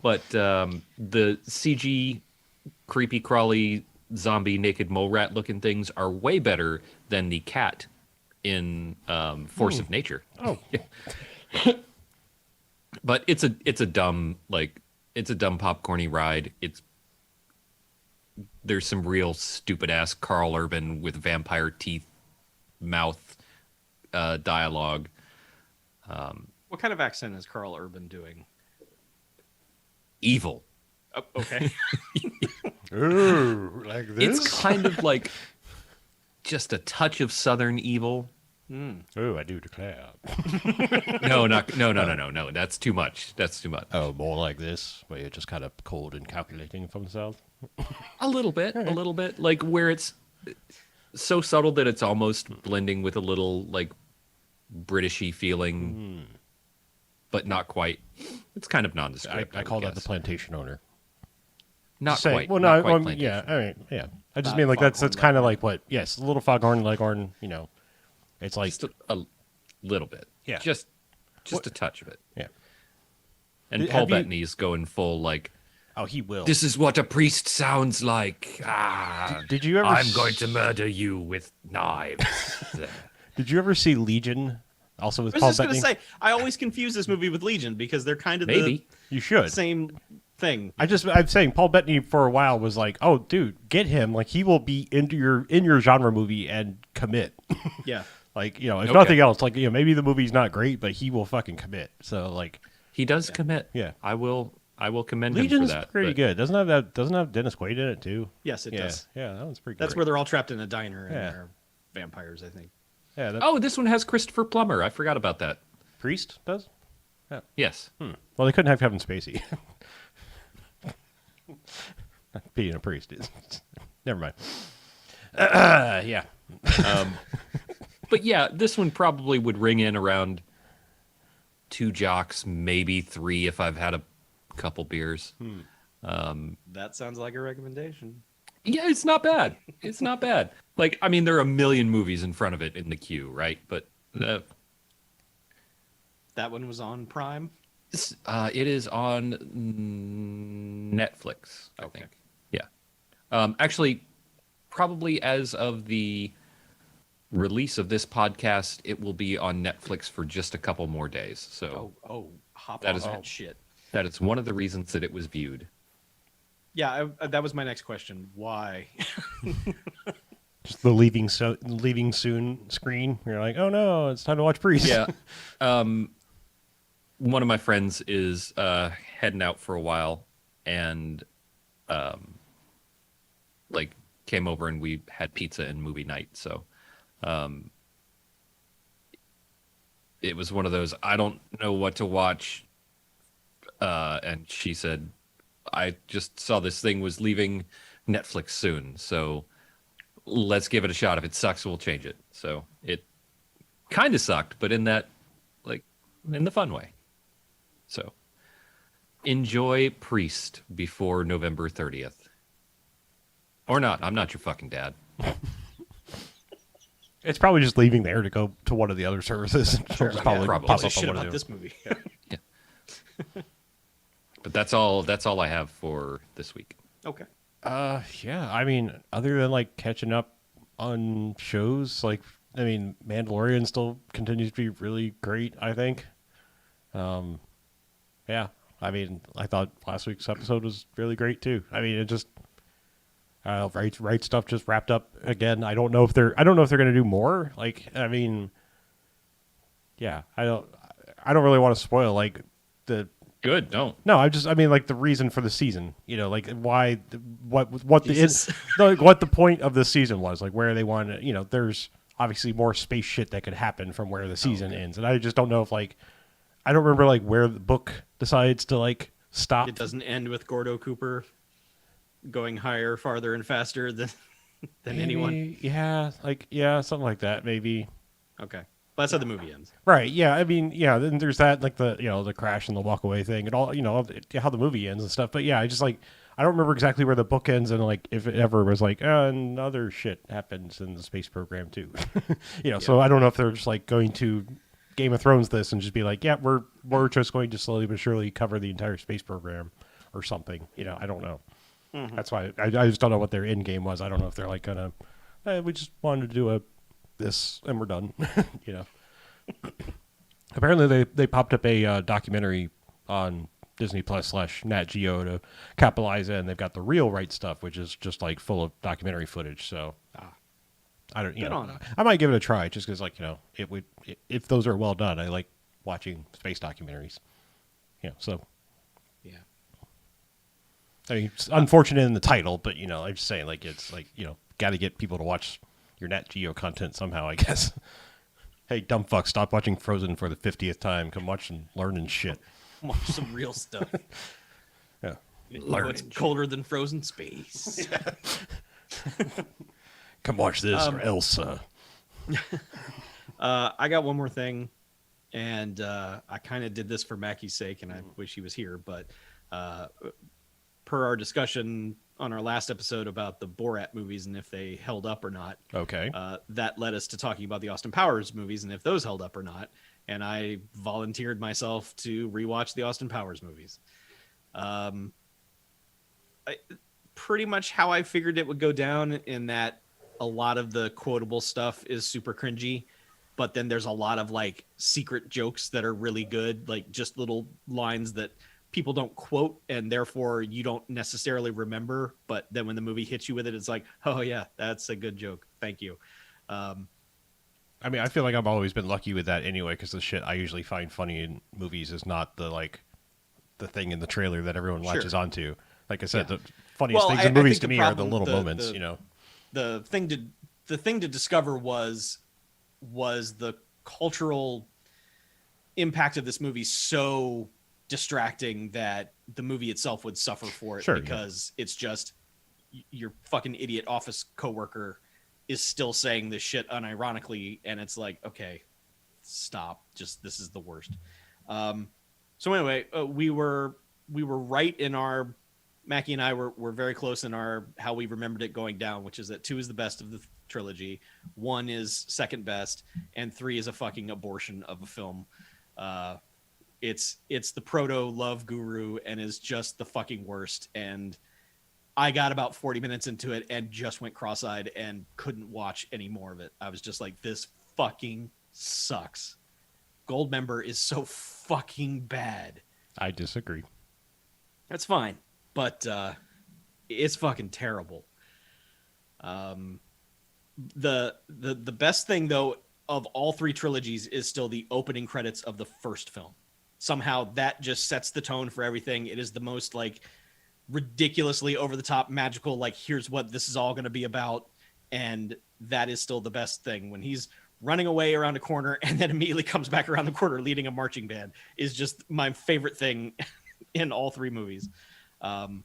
But the CG creepy crawly zombie naked mole rat looking things are way better than the cat in Force of Nature. Oh. But it's a dumb popcorny ride. There's some real stupid ass Carl Urban with vampire teeth mouth dialogue. What kind of accent is Carl Urban doing? Evil. Oh, okay. Ooh, like this? It's kind of like just a touch of Southern evil. Oh, I do declare. No. That's too much. Oh, more like this, where you're just kind of cold and calculating from the south. A little bit. Like where it's so subtle that it's almost blending with a little like Britishy feeling, but not quite. It's kind of nondescript. I call that the plantation owner. Not Say, quite. well, not no, quite well, plantation. yeah, all right, yeah. I just Not mean like that's Foghorn kind of Leghorn. like what? Yes, a little foghorn leghorn. You know, it's like Just a little bit. Yeah. Just a touch of it. yeah. And Have Paul you- Bettany's going full like, Oh, he will. this is what a priest sounds like. Did you ever? I'm going to murder you with knives. Did you ever see Legion? Also with I was Paul just going to Bettany. say, I always confuse this movie with Legion because they're kind of Maybe. You the should. same thing. I'm saying Paul Bettany for a while was like, oh, dude, get him. Like he will be in your genre movie and commit. Yeah. Like, you know, if Okay. nothing else, like, you know, maybe the movie's not great, but he will fucking commit. So like, He does commit. Yeah. I will commend him Legion's for that. pretty but- good. Doesn't have Dennis Quaid in it too? Yes, it yeah. does. Yeah, that one's pretty good. That's where they're all trapped in a diner and Yeah. they're vampires, I think. Yeah, that Oh, this one has Christopher Plummer. I forgot about that. Priest does? Yes. Well, they couldn't have Kevin Spacey. Being a priest is. Never mind. Yeah. But yeah, this one probably would ring in around 2 jocks, maybe 3 if I've had a couple beers. That sounds like a recommendation. Yeah, it's not bad. It's not bad. Like, I mean, there are a million movies in front of it in the queue, right? But That one was on Prime. it is on Netflix, I think. Yeah. Actually, probably as of the release of this podcast, it will be on Netflix for just a couple more days. So Hop That on is- that shit. that is one of the reasons that it was viewed. Yeah, that was my next question. Why? Just the leaving soon screen. You're like, oh no, it's time to watch Priest. Yeah. One of my friends is heading out for a while and like came over and we had pizza and movie night. So it was one of those, I don't know what to watch. And she said, I just saw this thing was leaving Netflix soon. So let's give it a shot. If it sucks, we'll change it. So it kind of sucked, but in that, like, in the fun way. So Enjoy Priest before November 30th. Or not. I'm not your fucking dad. It's probably just leaving there to go to one of the other services. Sure, It'll just probably. pop Gives a up shit on one about of this movie. But that's all I have for this week. Okay. Yeah, I mean, other than like catching up on shows, like I mean, Mandalorian still continues to be really great, I think. Yeah, I mean, I thought last week's episode was really great too. I mean, it just right stuff just wrapped up again. I don't know if they're going to do more. Like, I mean, yeah, I don't really want to spoil like the Good. Don't. no, I mean like the reason for the season, like why, what the Jesus. like what the point of the season was, like where they wanted, there's obviously more space shit that could happen from where the season ends, and I just don't know if like, I don't remember like where the book decides to like stop. It doesn't end with Gordo Cooper going higher, farther, and faster than anyone. Maybe, yeah, something like that, maybe. Okay. Well, that's how the movie ends. Right, yeah, I mean, yeah, then there's that, like the, the crash and the walk away thing and all, how the movie ends and stuff. But yeah, I just like, I don't remember exactly where the book ends and like if it ever was like, and other shit happens in the space program too. So I don't know if they're just like going to Game of Thrones this and just be like, yeah, we're just going to slowly but surely cover the entire space program or something. I don't know. Mm-hmm. That's why I just don't know what their end game was. I don't know if they're like gonna, we just wanted to do this and we're done. Apparently they popped up a documentary on Disney Plus / Nat Geo to capitalize it, and they've got the real right stuff, which is just like full of documentary footage. So I don't, Good on 'em. I might give it a try just because like if those are well done, I like watching space documentaries. So Yeah. I mean, it's unfortunate in the title, but I'm just saying like it's like got to get people to watch your Nat Geo content somehow, I guess. Hey, dumb fuck, stop watching Frozen for the 50th time. Come watch and learn and shit. Watch some real stuff. Yeah. It's colder than frozen space. Come watch this or Elsa. I got one more thing, and I kind of did this for Mackie's sake, and I wish he was here, but per our discussion on our last episode about the Borat movies and if they held up or not, Okay. that led us to talking about the Austin Powers movies and if those held up or not. And I volunteered myself to rewatch the Austin Powers movies. Pretty much how I figured it would go down, in that a lot of the quotable stuff is super cringy, but then there's a lot of like secret jokes that are really good, like just little lines that people don't quote and therefore you don't necessarily remember, but then when the movie hits you with it, it's like, oh yeah, that's a good joke, thank you. I mean, I feel like I've always been lucky with that anyway, because the shit I usually find funny in movies is not the thing in the trailer that everyone latches onto. Like I said, the funniest things in movies to me are the little moments. The thing to discover was the cultural impact of this movie so distracting that the movie itself would suffer for it, because it's just your fucking idiot office coworker is still saying this shit unironically, and it's like, okay, stop, just this is the worst. So anyway, we were right in our, Mackie and I were very close in our how we remembered it going down, which is that 2 is the best of the trilogy, 1 is second best, and 3 is a fucking abortion of a film. It's the proto love guru and is just the fucking worst. And I got about 40 minutes into it and just went cross-eyed and couldn't watch any more of it. I was just like, this fucking sucks. Goldmember is so fucking bad. I disagree. That's fine, but it's fucking terrible. The best thing though of all 3 trilogies is still the opening credits of the first film. Somehow that just sets the tone for everything. It is the most like ridiculously over the top magical, like here's what this is all going to be about, and that is still the best thing. When he's running away around a corner and then immediately comes back around the corner leading a marching band is just my favorite thing in all 3 movies. The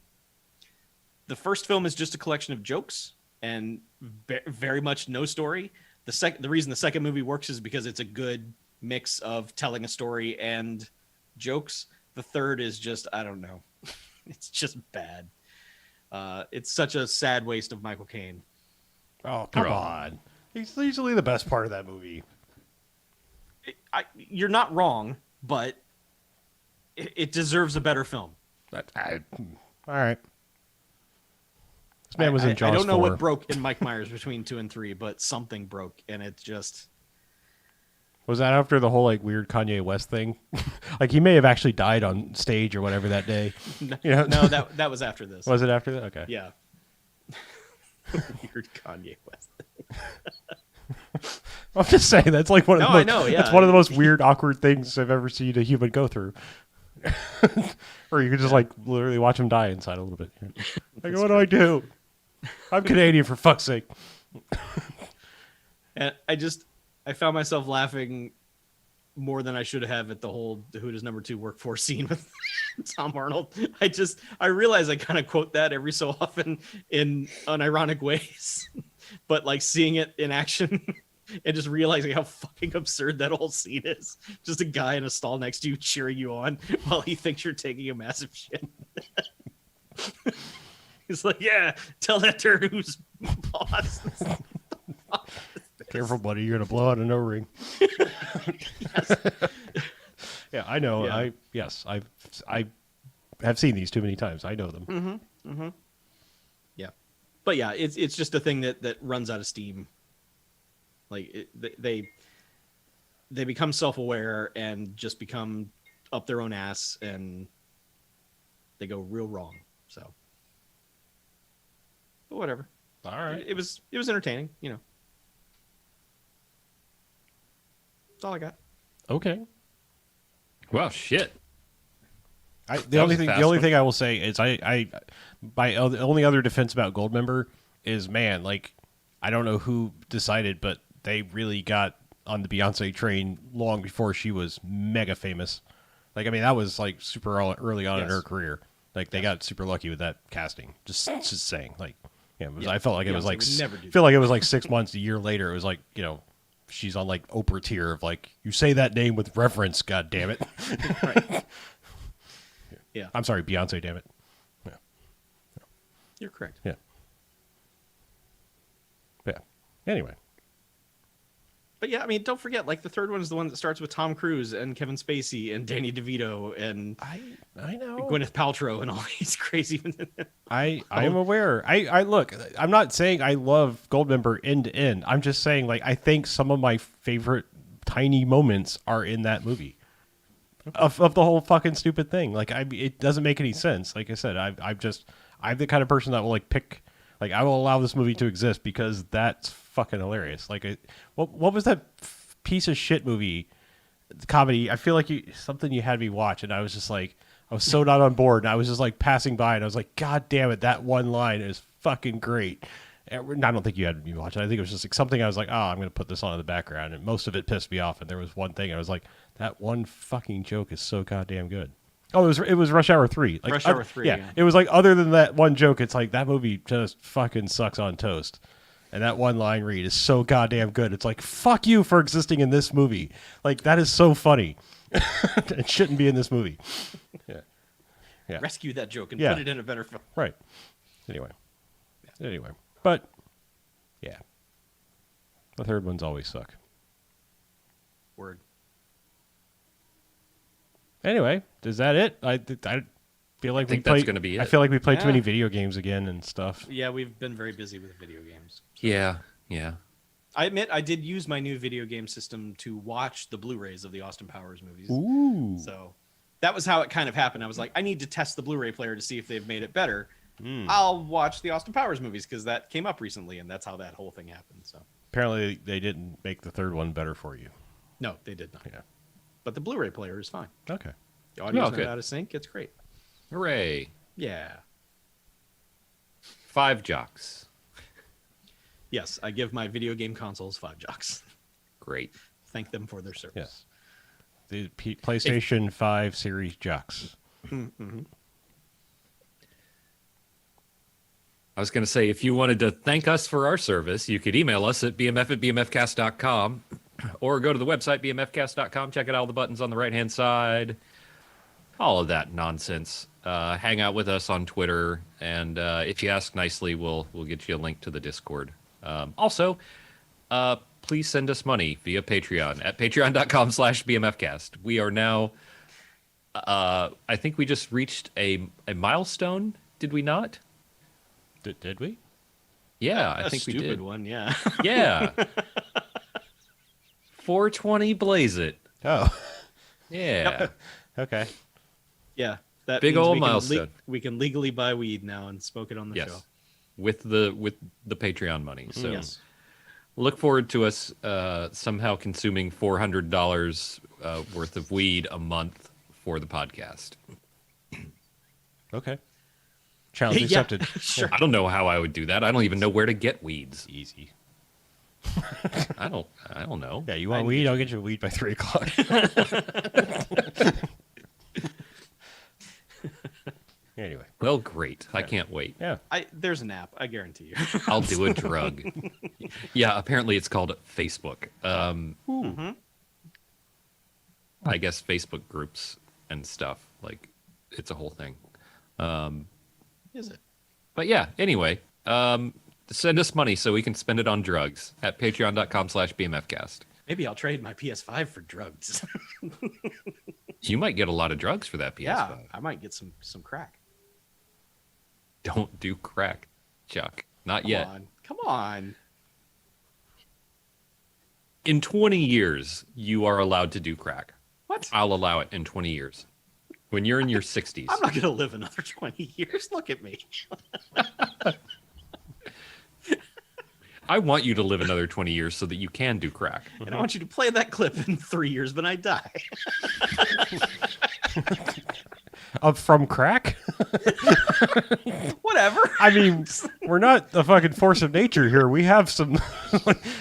first film is just a collection of jokes and very much no story. The reason the second movie works is because it's a good mix of telling a story and jokes. The third is just, I don't know. It's just bad. It's such a sad waste of Michael Caine. Oh, come Oh. on. He's usually the best part of that movie. You're not wrong, but it deserves a better film. All right. This man was in Jaws I don't know 4. what broke in Mike Myers between 2 and 3, but something broke, and it just... Was that after the whole like weird Kanye West thing? Like he may have actually died on stage or whatever that day. You know? No, that was after this. Was it after that? Okay. Yeah. Weird Kanye West. I'm just saying that's like one of No, the most, I know, yeah. That's one of the most weird, awkward things I've ever seen a human go through. Or you could just like literally watch him die inside a little bit. Like, what do I do? I'm Canadian for fuck's sake. And I found myself laughing more than I should have at the whole Who Does Number 2 Work For scene with Tom Arnold. I realize I kind of quote that every so often in unironic ways, but like seeing it in action and just realizing how fucking absurd that whole scene is. Just a guy in a stall next to you cheering you on while he thinks you're taking a massive shit. He's like, yeah, tell that turd who's boss. Careful, buddy. You're gonna blow out an O-ring. Yes. Yeah, I know. Yeah. I have seen these too many times. I know them. Yeah, but yeah, it's just a thing that runs out of steam. Like they become self-aware and just become up their own ass, and they go real wrong. So, but whatever. All right. It was entertaining. You know, that's all I got. Okay. Well, shit. The That only was a thing fast the only one. thing I will say is the only other defense about Goldmember is, man, like I don't know who decided, but they really got on the Beyonce train long before she was mega famous. Like, I mean, that was like super early on in Yes. her career. Like they got super lucky with that casting. Just saying, like, yeah, Yeah. I felt like it was Beyonce like would never do feel like it was like 6 months, a year later. It was like, you know, she's on like Oprah tier of like, you say that name with reverence, god damn it. Right. Yeah, I'm sorry, Beyonce, damn it. you're correct. Yeah. Yeah. Anyway. But yeah, I mean, don't forget, like the third one is the one that starts with Tom Cruise and Kevin Spacey and Danny DeVito and I know. Gwyneth Paltrow and all these crazy. I am aware. I look, I'm not saying I love Goldmember end to end. I'm just saying, like, I think some of my favorite tiny moments are in that movie. Of the whole fucking stupid thing. Like, it doesn't make any sense. Like I said, I'm the kind of person that will like pick, like, I will allow this movie to exist because that's fucking hilarious. Like, what was that piece of shit movie comedy? I feel like something you had me watch, and I was just like, I was so not on board, and I was just like passing by, and I was like, God damn it, that one line is fucking great. And I don't think you had me watch it. I think it was just like something I was like, oh, I'm going to put this on in the background, and most of it pissed me off. And there was one thing I was like, that one fucking joke is so goddamn good. Oh, it was Rush Hour 3. Like, Rush Hour 3, yeah. It was like, other than that one joke, it's like that movie just fucking sucks on toast. And that one line read is so goddamn good. It's like, fuck you for existing in this movie. Like, that is so funny. It shouldn't be in this movie. Yeah. Yeah. Rescue that joke and Yeah. put it in a better film. Right. Anyway. But, yeah. The third ones always suck. Word. Anyway, is that it? I feel like think that's gonna be I it. feel like we played too Yeah. many video games again and stuff. Yeah, we've been very busy with video games. Yeah. I admit I did use my new video game system to watch the Blu-rays of the Austin Powers movies. Ooh. So that was how it kind of happened. I was like, I need to test the Blu-ray player to see if they've made it better. I'll watch the Austin Powers movies because that came up recently, and that's how that whole thing happened. So Apparently, they didn't make the third one better for you. no, they did not. Yeah. But the Blu-ray player is fine. Okay. The audio's good. not out of sync. It's great. Hooray. Yeah. 5 jocks. Yes, I give my video game consoles 5 jocks. Great. Thank them for their service. Yes. The PlayStation 5 series jocks. I was going to say, if you wanted to thank us for our service, you could email us at bmf@bmfcast.com or go to the website, bmfcast.com. Check out all the buttons on the right-hand side. all of that nonsense. Hang out with us on Twitter, and if you ask nicely, we'll get you a link to the Discord. Also, please send us money via Patreon at patreon.com/BMFcast. We are now, I think we just reached a milestone, did we not? Did we? Yeah, A I think we stupid did. one, yeah. Yeah. 420 blaze it. Oh, Yeah. okay. Yeah. That Big means ol' we can milestone. we can legally buy weed now and smoke it on the Yes. show. With the Patreon money. So Yes. look forward to us somehow consuming $400 worth of weed a month for the podcast. Okay. Challenge Yeah, accepted. sure. I don't know how I would do that. I don't even know where to get weeds. Easy. I don't know. Yeah, you want weed? I'll get you weed by 3 o'clock. Anyway. Well, great. I can't wait. Yeah. There's an app, I guarantee you. I'll do a drug. Yeah, apparently it's called Facebook. I guess Facebook groups and stuff. Like, it's a whole thing. Is it? But yeah, anyway, send us money so we can spend it on drugs at patreon.com/BMFcast. Maybe I'll trade my PS5 for drugs. You might get a lot of drugs for that PS5. Yeah, I might get some crack. Don't do crack, Chuck. Not Come yet. on. Come on. In 20 years, you are allowed to do crack. What? I'll allow it in 20 years. When you're in your 60s. I'm not going to live another 20 years. Look at me. I want you to live another 20 years so that you can do crack. And I want you to play that clip in 3 years when I die. From crack? Whatever. I mean, we're not a fucking force of nature here. We have some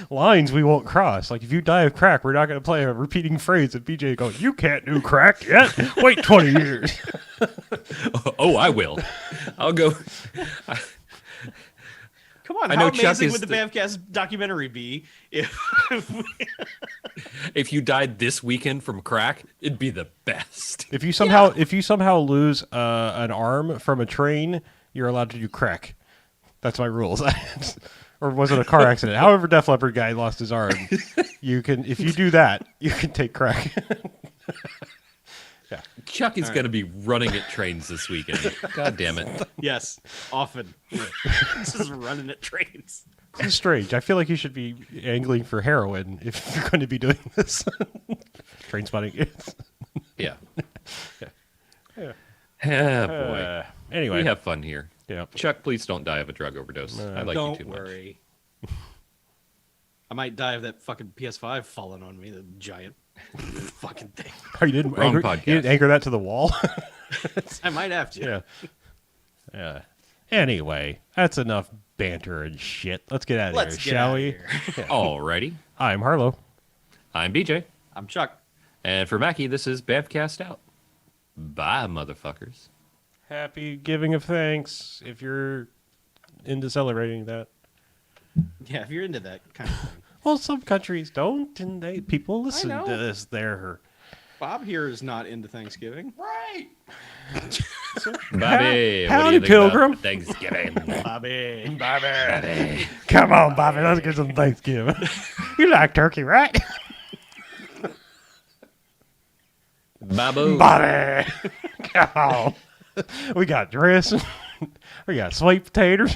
lines we won't cross. Like, if you die of crack, we're not going to play a repeating phrase of BJ going, "You can't do crack yet. Wait 20 years." Oh, I will. I'll go. Come on. I know How Chuck amazing is would the BMFcast documentary be if If you died this weekend from crack, it'd be the best. If you somehow lose an arm from a train, you're allowed to do crack. That's my rules. Or was it a car accident? However, Def Leppard guy lost his arm. You can, if you do that, you can take crack. Yeah. Chuck is going to be running at trains this weekend. God damn it. Yes, often. Just running at trains. This is strange. I feel like you should be angling for heroin if you're going to be doing this. Train spotting. Yeah. Yeah. Ah, boy. Anyway. We have fun here. Yeah. Chuck, please don't die of a drug overdose. I like Don't you too much. worry. I might die of that fucking PS5 falling on me, the giant fucking thing. Oh, you didn't Wrong anchor, podcast. you didn't anchor that to the wall? I might have to. Yeah. Yeah. Anyway, that's enough banter and shit. Let's get out of Let's here, get shall outta we? here. Alrighty. I'm Harlow. I'm BJ. I'm Chuck. And for Mackie, this is BMFcast out. Bye, motherfuckers. Happy giving of thanks if you're into celebrating that. Yeah, if you're into that kind of thing. Well, some countries don't, and people listen know. to this there. Bob here is not into Thanksgiving. Right. Bobby, what Howdy, do you think Pilgrim. about Thanksgiving? Bobby. Bobby. Come on, Bobby, let's get some Thanksgiving. You like turkey, right? Babu. Bobby, come on. We got dressing. We got sweet potatoes.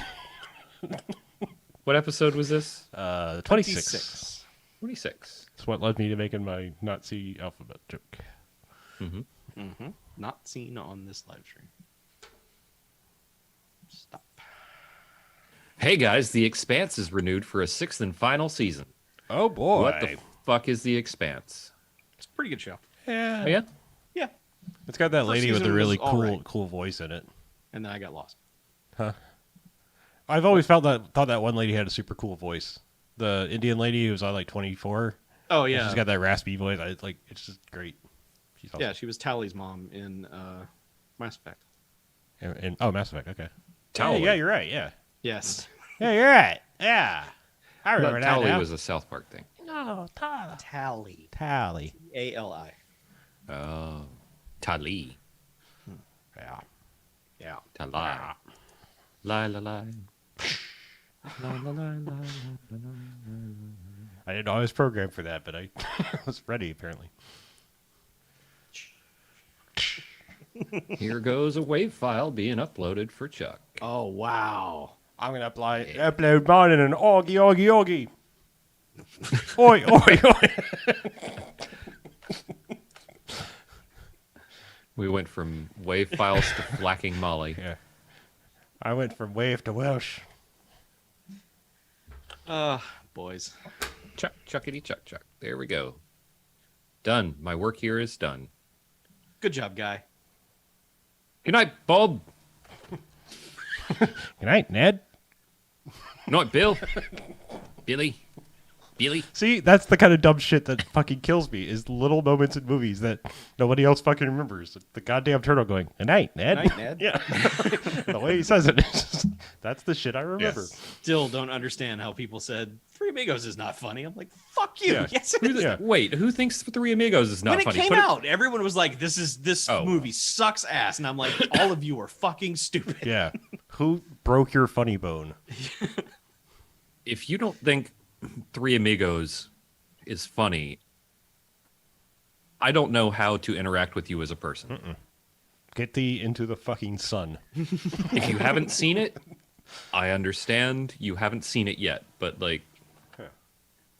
What episode was this? 26. 26. That's what led me to making my Nazi alphabet joke. Not seen on this live stream. Stop. Hey guys, The Expanse is renewed for a 6th and final season. Oh, boy. What the fuck is The Expanse? It's a pretty good show. Yeah. Oh, yeah? Yeah. It's got that First lady with the season really was all right. cool voice in it. And then I got lost. I've always thought that one lady had a super cool voice. The Indian lady who was like 24. Oh, And yeah. she's got that raspy voice. It's just great. She's awesome. Yeah, she was Tally's mom in Mass Effect. Oh, Mass Effect. Okay. Tally. Yeah, you're right. Yeah. Yes. Yeah, you're right. Yeah. I remember that Tally now. was a South Park thing. No, Tally. Tally. A-L-I. Oh. Tali. To lie. Lie, lie, lie. Lie, lie, lie, lie, lie, lie. I didn't know I was programmed for that, but I was ready apparently. Here goes a WAV file being uploaded for Chuck. Oh wow. I'm gonna upload mine in an Augie. Oi, oi, oi. We went from WAV files to flacking Molly. Yeah. I went from Wave to Welsh. Boys. Chuck, chuckity, chuck, chuck. There we go. Done. My work here is done. Good job, guy. Good night, Bob. Good night, Ned. Good night, Bill. Billy. See, that's the kind of dumb shit that fucking kills me, is little moments in movies that nobody else fucking remembers. The goddamn turtle going, good night, Ned. Good night, Ned. Yeah. The way he says it, it's just, that's the shit I remember. Still don't understand how people said Three Amigos is not funny. I'm like, fuck you. Yeah. Yes, it is. Yeah. Wait, who thinks Three Amigos is not When it funny? came out, everyone was like, this Oh. movie sucks ass. And I'm like, all of you are fucking stupid. Yeah. Who broke your funny bone? If you don't think Three Amigos is funny, I don't know how to interact with you as a person. Get thee into the fucking sun. If you haven't seen it, I understand you haven't seen it yet, but like,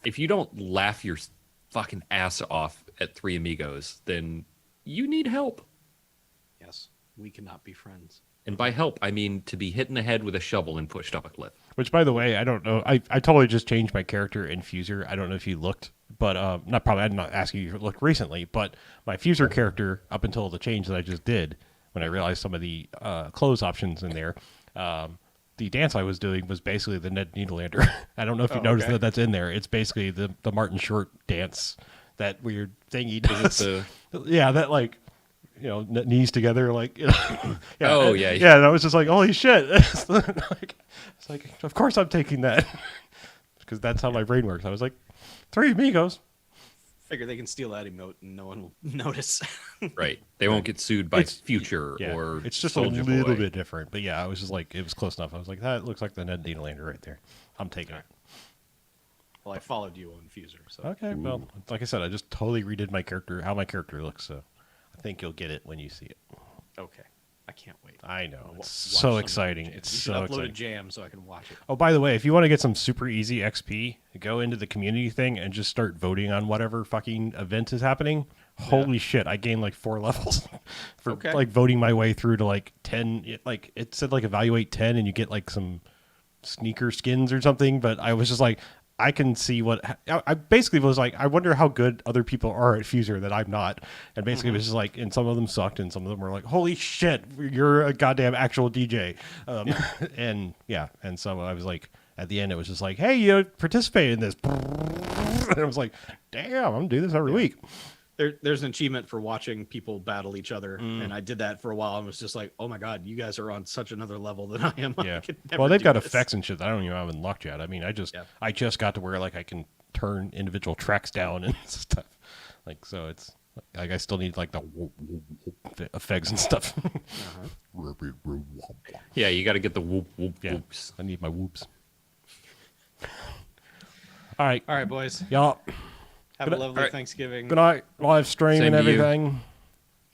if you don't laugh your fucking ass off at Three Amigos, then you need help. Yes, we cannot be friends. And by help, I mean to be hit in the head with a shovel and pushed up a cliff. Which, by the way, I don't know. I totally just changed my character in Fuser. I don't know if you looked, but I'm not asking you if you looked recently, but my Fuser character, up until the change that I just did, when I realized some of the clothes options in there, the dance I was doing was basically the Ned Needlander. I don't know if you noticed that that's in there. It's basically the Martin Short dance, that weird thing he does. Yeah, that like, you know, knees together, like, you know. Yeah, Oh, yeah. yeah. Yeah, and I was just like, holy shit. It's like, of course I'm taking that. Because that's how my brain works. I was like, Three Amigos. Figure they can steal that emote and no one will notice. Right. They won't get sued by It's- Future Yeah, or it's just Soulja a little Boy. bit different. But yeah, I was just like, it was close enough. I was like, that looks like the Ned Needlander right there. I'm taking it. Well, I followed you on Fuser, so Okay, well, like I said, I just totally redid my character, how my character looks. So I think you'll get it when you see it. okay. I can't wait. I know. I'll It's watch so some of exciting. the jams. It's You so should upload exciting. a jam so I can watch it. Oh, by the way, if you want to get some super easy XP, go into the community thing and just start voting on whatever fucking event is happening. Holy shit, I gained like 4 levels for Okay. like voting my way through to like 10. It said like evaluate 10 and you get like some sneaker skins or something, but I was just like, I can see what I basically was like, I wonder how good other people are at Fuser that I'm not. And basically it was just like, and some of them sucked and some of them were like, holy shit, you're a goddamn actual DJ. And yeah, and so I was like, at the end it was just like, hey, you participate in this. And I was like, damn, I'm doing this every week. There's an achievement for watching people battle each other, and I did that for a while and was just like, oh my god, you guys are on such another level than I am. Yeah. I could never Well, they've do got this. effects and shit that I don't even have unlocked yet. I mean, I just got to where like I can turn individual tracks down and stuff. Like, so it's like I still need like the effects and stuff. Yeah, you got to get the whoop, whoop, Yeah. whoops. I need my whoops. All right. All right, boys. Y'all, Have Good- a lovely all right. Thanksgiving. good night. Live stream Same and to you. everything.